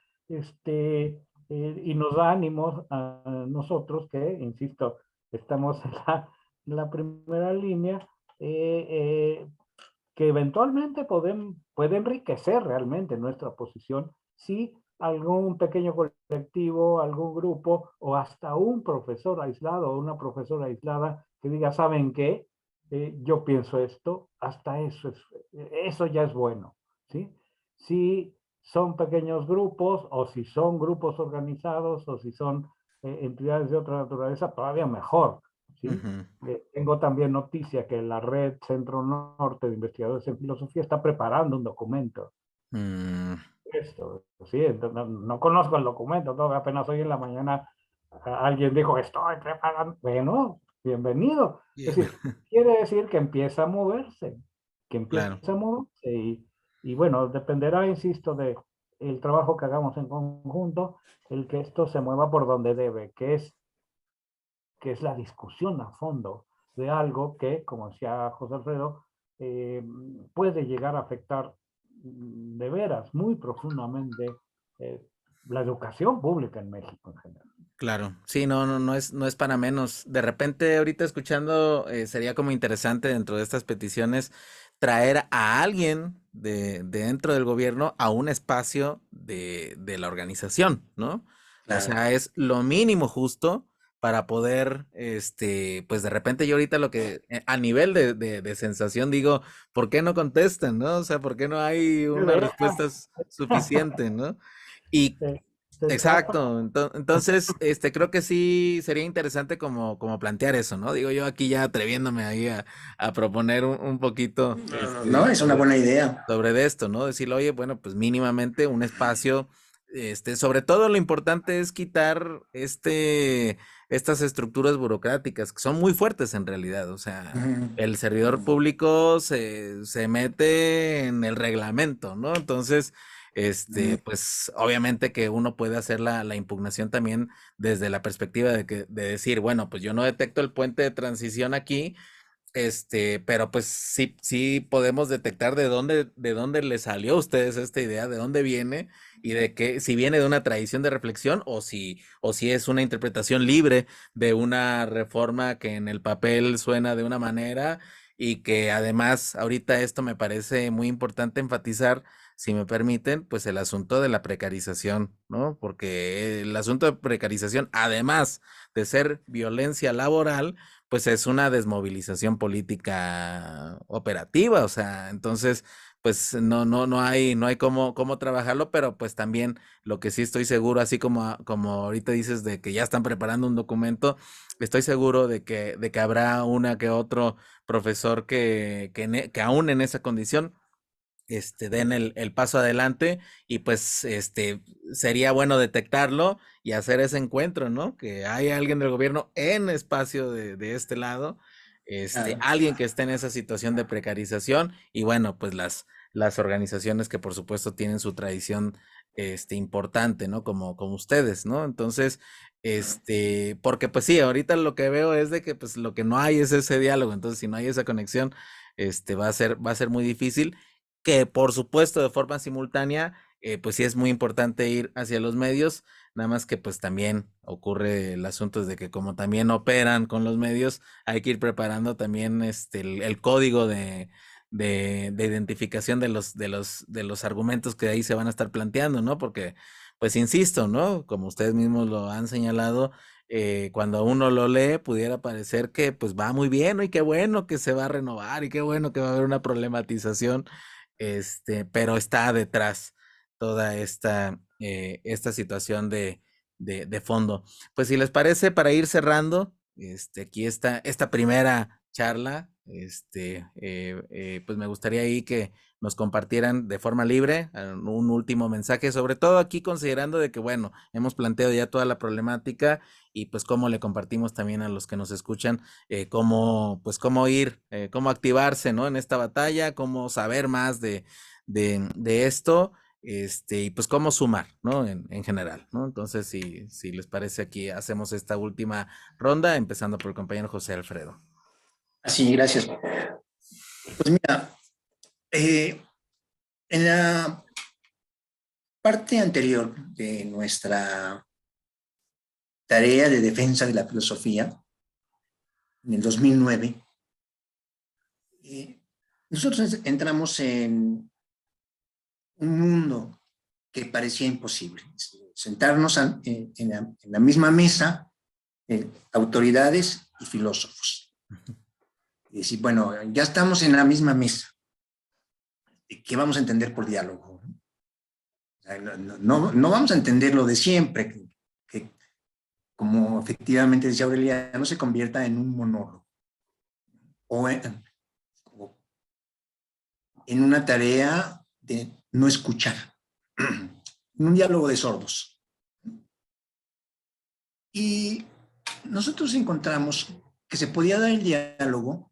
y nos da ánimos a nosotros que, insisto, estamos en la primera línea, que eventualmente puede enriquecer realmente nuestra posición si algún pequeño colectivo, algún grupo o hasta un profesor aislado o una profesora aislada que diga, ¿saben qué? Yo pienso esto, hasta eso ya es bueno, ¿sí? Si son pequeños grupos o si son grupos organizados o si son entidades de otra naturaleza, todavía mejor, ¿sí? Tengo también noticia que la Red Centro Norte de Investigadores en Filosofía está preparando un documento. Esto, sí, no conozco el documento, todavía apenas hoy en la mañana alguien dijo, estoy preparando. Bueno, bienvenido. Es decir, quiere decir que empieza a moverse, que empieza a moverse y bueno, dependerá, insisto, de el trabajo que hagamos en conjunto, el que esto se mueva por donde debe, que es la discusión a fondo de algo que, como decía José Alfredo, puede llegar a afectar de veras, muy profundamente, eh, la educación pública en México en general. Claro, sí, no es para menos. De repente, ahorita escuchando, sería como interesante dentro de estas peticiones traer a alguien de dentro del gobierno a un espacio de la organización, ¿no? O Claro. sea, es lo mínimo justo para poder, pues de repente yo ahorita lo que, a nivel de sensación digo, ¿por qué no contestan, no? O sea, ¿por qué no hay De una veras, respuesta suficiente, ¿no? Y se trata, exacto, entonces, creo que sí sería interesante como plantear eso, ¿no? Digo yo aquí ya atreviéndome ahí a proponer un poquito, No, es una sobre, buena idea. sobre de esto, ¿no? Decirle, oye, bueno, pues mínimamente un espacio, sobre todo lo importante es quitar, estas estructuras burocráticas que son muy fuertes en realidad, o sea, el servidor público se mete en el reglamento, ¿no? Entonces, pues obviamente que uno puede hacer la impugnación también desde la perspectiva de decir, bueno, pues yo no detecto el puente de transición aquí, pero pues sí podemos detectar de dónde le salió a ustedes esta idea, de dónde viene y de que si viene de una tradición de reflexión o si es una interpretación libre de una reforma que en el papel suena de una manera y que además ahorita esto me parece muy importante enfatizar, si me permiten, pues el asunto de la precarización, ¿no? Porque el asunto de precarización, además de ser violencia laboral, pues es una desmovilización política operativa, o sea, entonces, pues no hay cómo trabajarlo, pero pues también lo que sí estoy seguro, así como ahorita dices de que ya están preparando un documento, estoy seguro de que habrá una que otro profesor que aún en esa condición den el paso adelante y pues sería bueno detectarlo y hacer ese encuentro, ¿no? Que hay alguien del gobierno en espacio de este lado, Claro. alguien que esté en esa situación de precarización y bueno, pues las organizaciones que por supuesto tienen su tradición importante, ¿no? Como ustedes, ¿no? Entonces, porque pues sí, ahorita lo que veo es de que pues lo que no hay es ese diálogo, entonces si no hay esa conexión, va a ser muy difícil que por supuesto de forma simultánea, pues sí es muy importante ir hacia los medios, nada más que pues también ocurre el asunto de que como también operan con los medios, hay que ir preparando también el código de identificación de los argumentos que ahí se van a estar planteando, ¿no? Porque, pues insisto, ¿no? Como ustedes mismos lo han señalado, cuando uno lo lee, pudiera parecer que pues va muy bien, ¿no? Y qué bueno que se va a renovar y qué bueno que va a haber una problematización pero está detrás toda esta situación de fondo. Pues si les parece, para ir cerrando, aquí está esta primera charla, pues me gustaría ahí que nos compartieran de forma libre un último mensaje, sobre todo aquí considerando de que, bueno, hemos planteado ya toda la problemática y pues cómo le compartimos también a los que nos escuchan cómo ir, cómo activarse, ¿no? En esta batalla, cómo saber más de esto, y pues cómo sumar, ¿no? En general, ¿no? Entonces, si les parece, aquí hacemos esta última ronda, empezando por el compañero José Alfredo. Así, gracias. Pues mira, en la parte anterior de nuestra tarea de defensa de la filosofía, en el 2009, nosotros entramos en un mundo que parecía imposible. Sentarnos en la misma mesa, autoridades y filósofos. Y decir, bueno, ya estamos en la misma mesa. ¿Qué vamos a entender por diálogo? No vamos a entender lo de siempre, que como efectivamente decía Aureliano, no se convierta en un monólogo o en una tarea de no escuchar, en un diálogo de sordos. Y nosotros encontramos que se podía dar el diálogo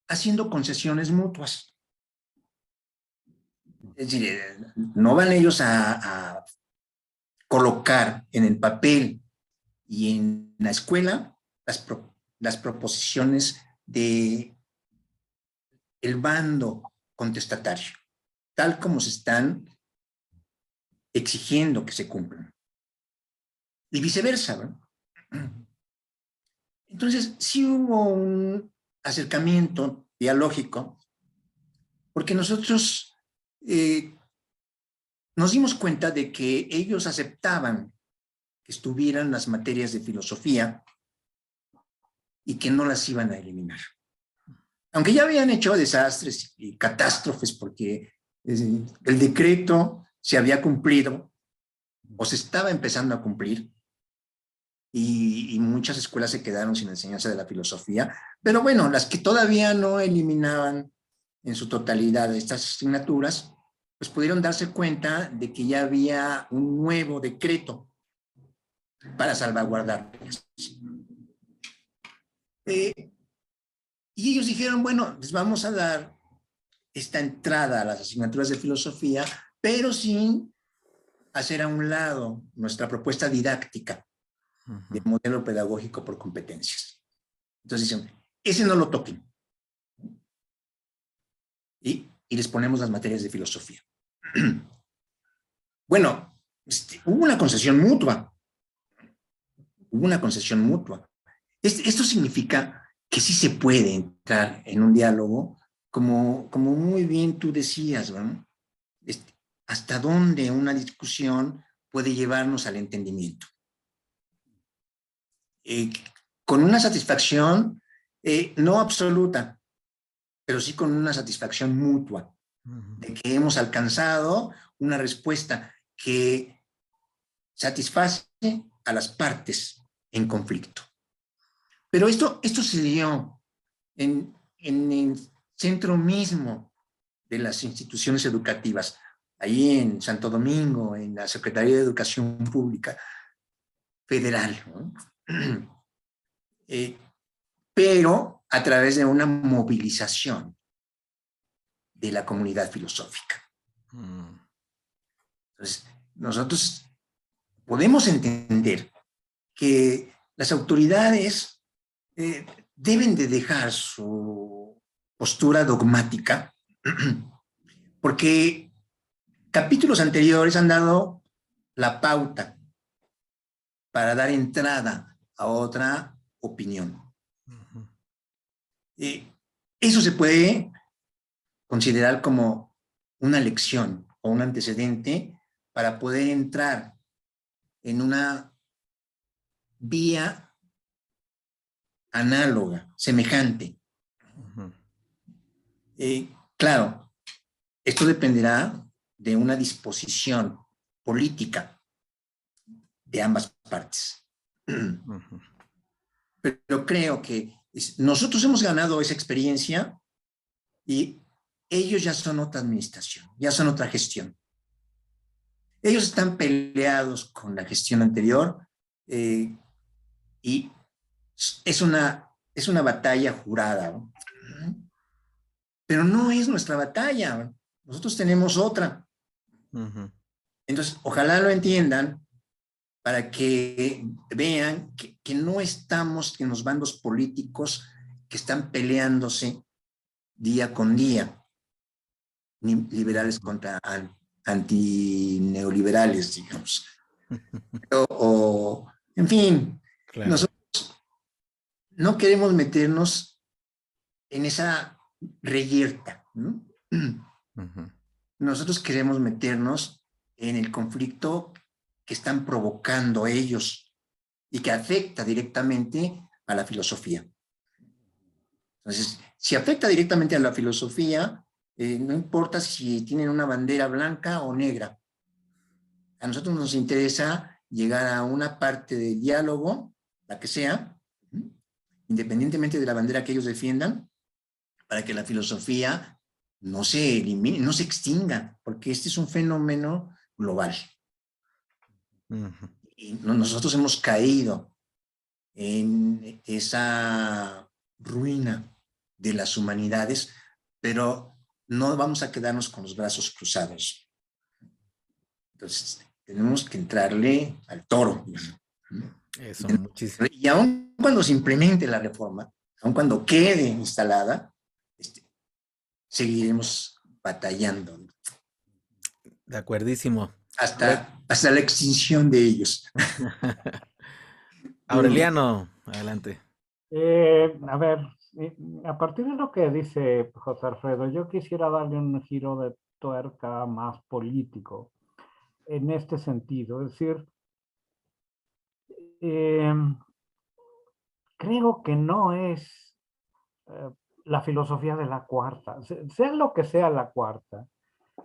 haciendo concesiones mutuas. Es decir, no van ellos a colocar en el papel y en la escuela las proposiciones de el bando contestatario, tal como se están exigiendo que se cumplan. Y viceversa, ¿no? Entonces, sí hubo un acercamiento dialógico, porque nosotros nos dimos cuenta de que ellos aceptaban que estuvieran las materias de filosofía y que no las iban a eliminar. Aunque ya habían hecho desastres y catástrofes porque el decreto se había cumplido o se estaba empezando a cumplir y muchas escuelas se quedaron sin enseñanza de la filosofía, pero bueno, las que todavía no eliminaban en su totalidad estas asignaturas, pues pudieron darse cuenta de que ya había un nuevo decreto para salvaguardarlas. Y ellos dijeron, bueno, les vamos a dar esta entrada a las asignaturas de filosofía, pero sin hacer a un lado nuestra propuesta didáctica de modelo pedagógico por competencias. Entonces dicen, ese no lo toquen. Y les ponemos las materias de filosofía. Bueno, hubo una concesión mutua. Hubo una concesión mutua. Esto significa que sí se puede entrar en un diálogo, como muy bien tú decías, ¿no? Hasta dónde una discusión puede llevarnos al entendimiento. Con una satisfacción no absoluta, pero sí con una satisfacción mutua, de que hemos alcanzado una respuesta que satisface a las partes en conflicto. Pero esto se dio en el centro mismo de las instituciones educativas, ahí en Santo Domingo, en la Secretaría de Educación Pública Federal, ¿no? Pero a través de una movilización de la comunidad filosófica. Entonces, nosotros podemos entender que las autoridades deben de dejar su postura dogmática, porque capítulos anteriores han dado la pauta para dar entrada a otra opinión. Eso se puede considerar como una lección o un antecedente para poder entrar en una vía análoga, semejante. Claro, esto dependerá de una disposición política de ambas partes. Pero creo que nosotros hemos ganado esa experiencia y ellos ya son otra administración, ya son otra gestión. Ellos están peleados con la gestión anterior y es una batalla jurada, ¿no? Pero no es nuestra batalla. Nosotros tenemos otra. Entonces, ojalá lo entiendan para que vean que no estamos en los bandos políticos que están peleándose día con día, ni liberales contra antineoliberales, digamos. En fin, claro. Nosotros no queremos meternos en esa reyerta, ¿no? Nosotros queremos meternos en el conflicto que están provocando ellos y que afecta directamente a la filosofía. Entonces, si afecta directamente a la filosofía, no importa si tienen una bandera blanca o negra. A nosotros nos interesa llegar a una parte del diálogo, la que sea, independientemente de la bandera que ellos defiendan, para que la filosofía no se elimine, no se extinga, porque este es un fenómeno global. Y nosotros hemos caído en esa ruina de las humanidades, pero no vamos a quedarnos con los brazos cruzados. Entonces, tenemos que entrarle al toro. Eso, muchísimo. Y aun cuando se implemente la reforma, aun cuando quede instalada, seguiremos batallando De acuerdísimo. hasta la extinción de ellos. Aureliano, adelante. A ver, a partir de lo que dice José Alfredo, yo quisiera darle un giro de tuerca más político en este sentido. Es decir, creo que no es la filosofía de la cuarta, sea lo que sea la cuarta,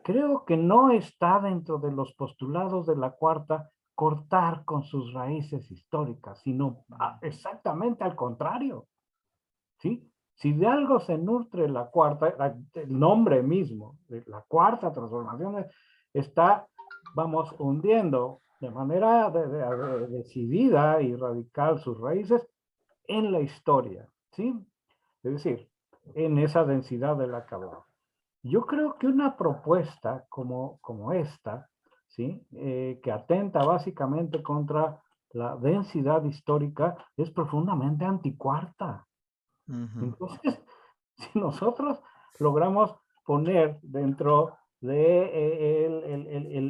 creo que no está dentro de los postulados de la cuarta cortar con sus raíces históricas, sino exactamente al contrario, ¿sí? Si de algo se nutre la cuarta, el nombre mismo de la cuarta transformación está, vamos, hundiendo de manera decidida y radical sus raíces en la historia, ¿sí? Es decir, en esa densidad de la que hablaba. Yo creo que una propuesta como esta, ¿sí? Que atenta básicamente contra la densidad histórica, es profundamente anticuarta. Entonces, si nosotros logramos poner dentro de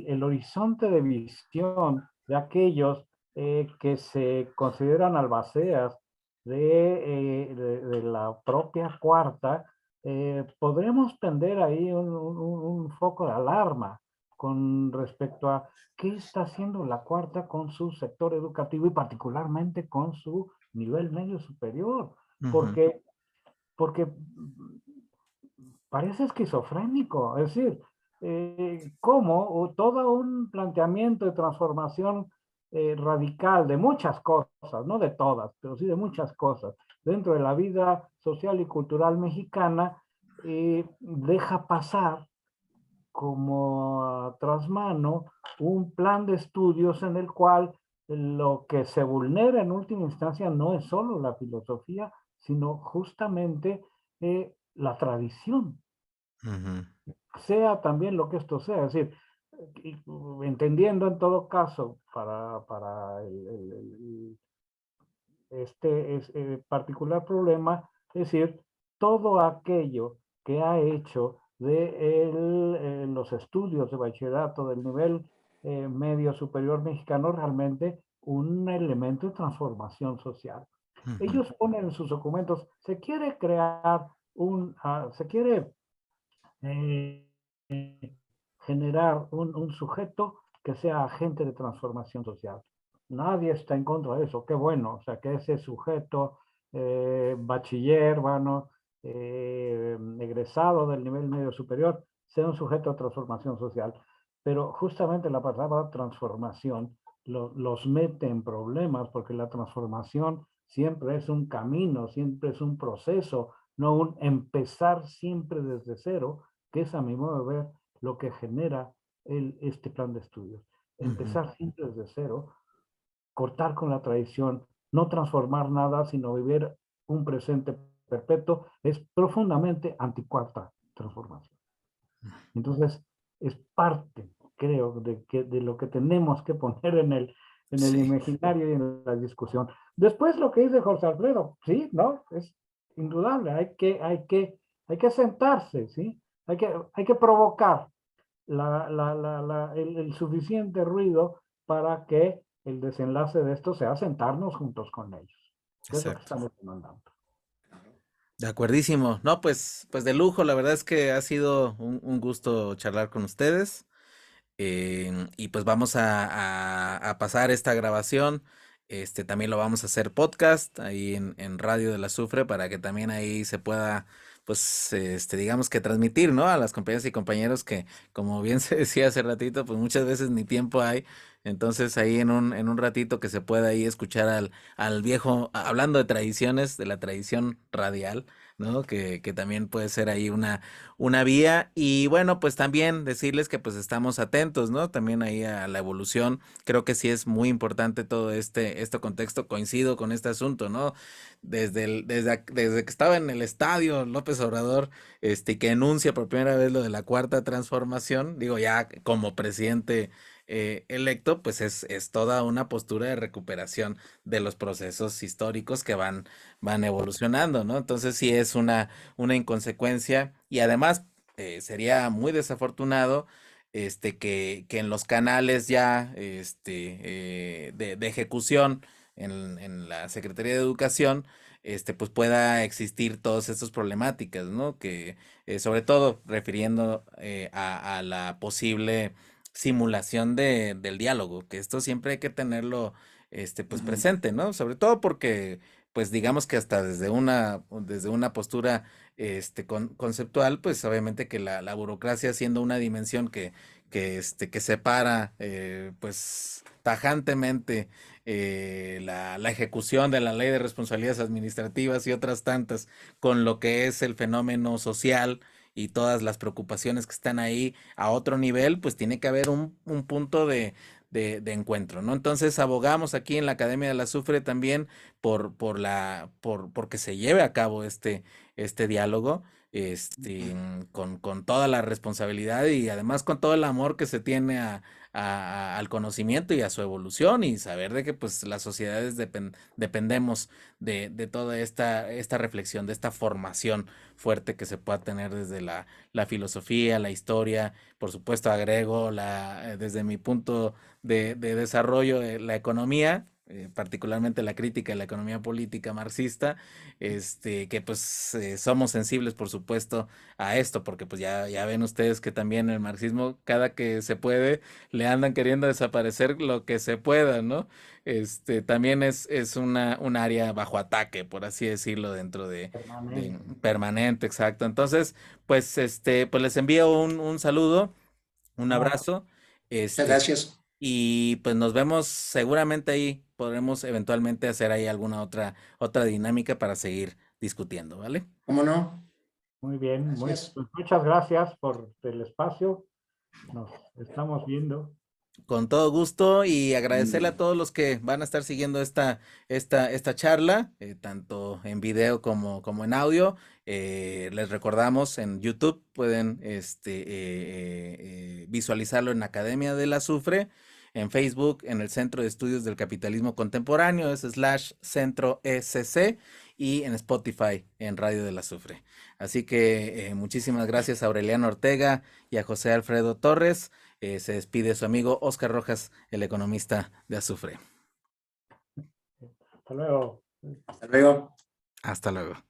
el horizonte de visión de aquellos que se consideran albaceas de la propia cuarta, podremos tender ahí un foco de alarma con respecto a qué está haciendo la cuarta con su sector educativo y particularmente con su nivel medio superior. Porque parece esquizofrénico, es decir, cómo todo un planteamiento de transformación radical de muchas cosas, no de todas, pero sí de muchas cosas, dentro de la vida social y cultural mexicana, deja pasar como a trasmano un plan de estudios en el cual lo que se vulnera en última instancia no es solo la filosofía, sino justamente la tradición, sea también lo que esto sea. Es decir, entendiendo en todo caso para este particular problema, es decir, todo aquello que ha hecho de los estudios de bachillerato del nivel medio superior mexicano realmente un elemento de transformación social. Ellos ponen en sus documentos, se quiere crear se quiere generar un sujeto que sea agente de transformación social. Nadie está en contra de eso, qué bueno, o sea, que ese sujeto bachiller, bueno, egresado del nivel medio superior, sea un sujeto de transformación social. Pero justamente la palabra transformación los mete en problemas porque la transformación siempre es un camino, siempre es un proceso, no un empezar siempre desde cero, que es a mi modo de ver lo que genera este plan de estudios. Empezar siempre desde cero, cortar con la tradición, no transformar nada, sino vivir un presente perpetuo, es profundamente anticuarta transformación. Entonces, es parte, creo, de lo que tenemos que poner en el imaginario y en la discusión. Después, lo que dice José Alfredo, sí, ¿no? Es indudable, hay que sentarse, ¿sí? Hay que provocar el suficiente ruido para que el desenlace de esto sea sentarnos juntos con ellos. Es lo que estamos demandando. De acuerdísimo. No, pues de lujo. La verdad es que ha sido un gusto charlar con ustedes. Y pues vamos a pasar esta grabación. También lo vamos a hacer podcast ahí en Radio de la Azufre para que también ahí se pueda, pues, digamos que transmitir, ¿no? A las compañeras y compañeros que, como bien se decía hace ratito, pues muchas veces ni tiempo hay. Entonces ahí en un ratito que se pueda ahí escuchar al viejo, hablando de tradiciones, de la tradición radial, ¿no? Que también puede ser ahí una vía. Y bueno, pues también decirles que pues estamos atentos, ¿no? También ahí a la evolución. Creo que sí es muy importante todo este contexto. Coincido con este asunto, ¿no? desde que estaba en el estadio López Obrador, que enuncia por primera vez lo de la cuarta transformación, digo, ya como presidente electo, pues es toda una postura de recuperación de los procesos históricos que van evolucionando, ¿no? Entonces sí es una inconsecuencia y además sería muy desafortunado que en los canales ya de ejecución en la Secretaría de Educación, pues pueda existir todas estas problemáticas, ¿no? Que sobre todo refiriendo a la posible simulación del diálogo, que esto siempre hay que tenerlo pues Ujú. presente, ¿no? Sobre todo porque pues digamos que hasta desde una postura conceptual, pues obviamente que la burocracia siendo una dimensión que separa pues tajantemente la ejecución de la ley de responsabilidades administrativas y otras tantas con lo que es el fenómeno social y todas las preocupaciones que están ahí a otro nivel, pues tiene que haber un punto de encuentro, ¿no? Entonces abogamos aquí en la Academia de la Azufre también porque se lleve a cabo este diálogo, con toda la responsabilidad y además con todo el amor que se tiene al conocimiento y a su evolución y saber de que pues las sociedades dependemos de toda esta reflexión, de esta formación fuerte que se pueda tener desde la filosofía, la historia, por supuesto agrego desde mi punto de desarrollo de la economía, particularmente la crítica de la economía política marxista, que pues somos sensibles, por supuesto, a esto, porque pues ya ven ustedes que también el marxismo, cada que se puede, le andan queriendo desaparecer lo que se pueda, ¿no? También es un área bajo ataque, por así decirlo, dentro de Permanente. permanente, exacto. Entonces, pues les envío un saludo, un No, abrazo, Muchas este, gracias. y pues nos vemos seguramente ahí, podremos eventualmente hacer ahí alguna otra dinámica para seguir discutiendo, ¿vale? ¿Cómo no? muy bien, Gracias. pues muchas gracias por el espacio. Nos estamos viendo. Con todo gusto y agradecerle a Mm. todos los que van a estar siguiendo esta charla, tanto en video como en audio. Les recordamos en YouTube, pueden visualizarlo en Academia del Azufre, en Facebook, en el Centro de Estudios del Capitalismo Contemporáneo, es /Centro ECC, y en Spotify, en Radio del Azufre. Así que muchísimas gracias a Aureliano Ortega y a José Alfredo Torres. Se despide su amigo Oscar Rojas, el economista de Azufre. Hasta luego. Hasta luego. Hasta luego.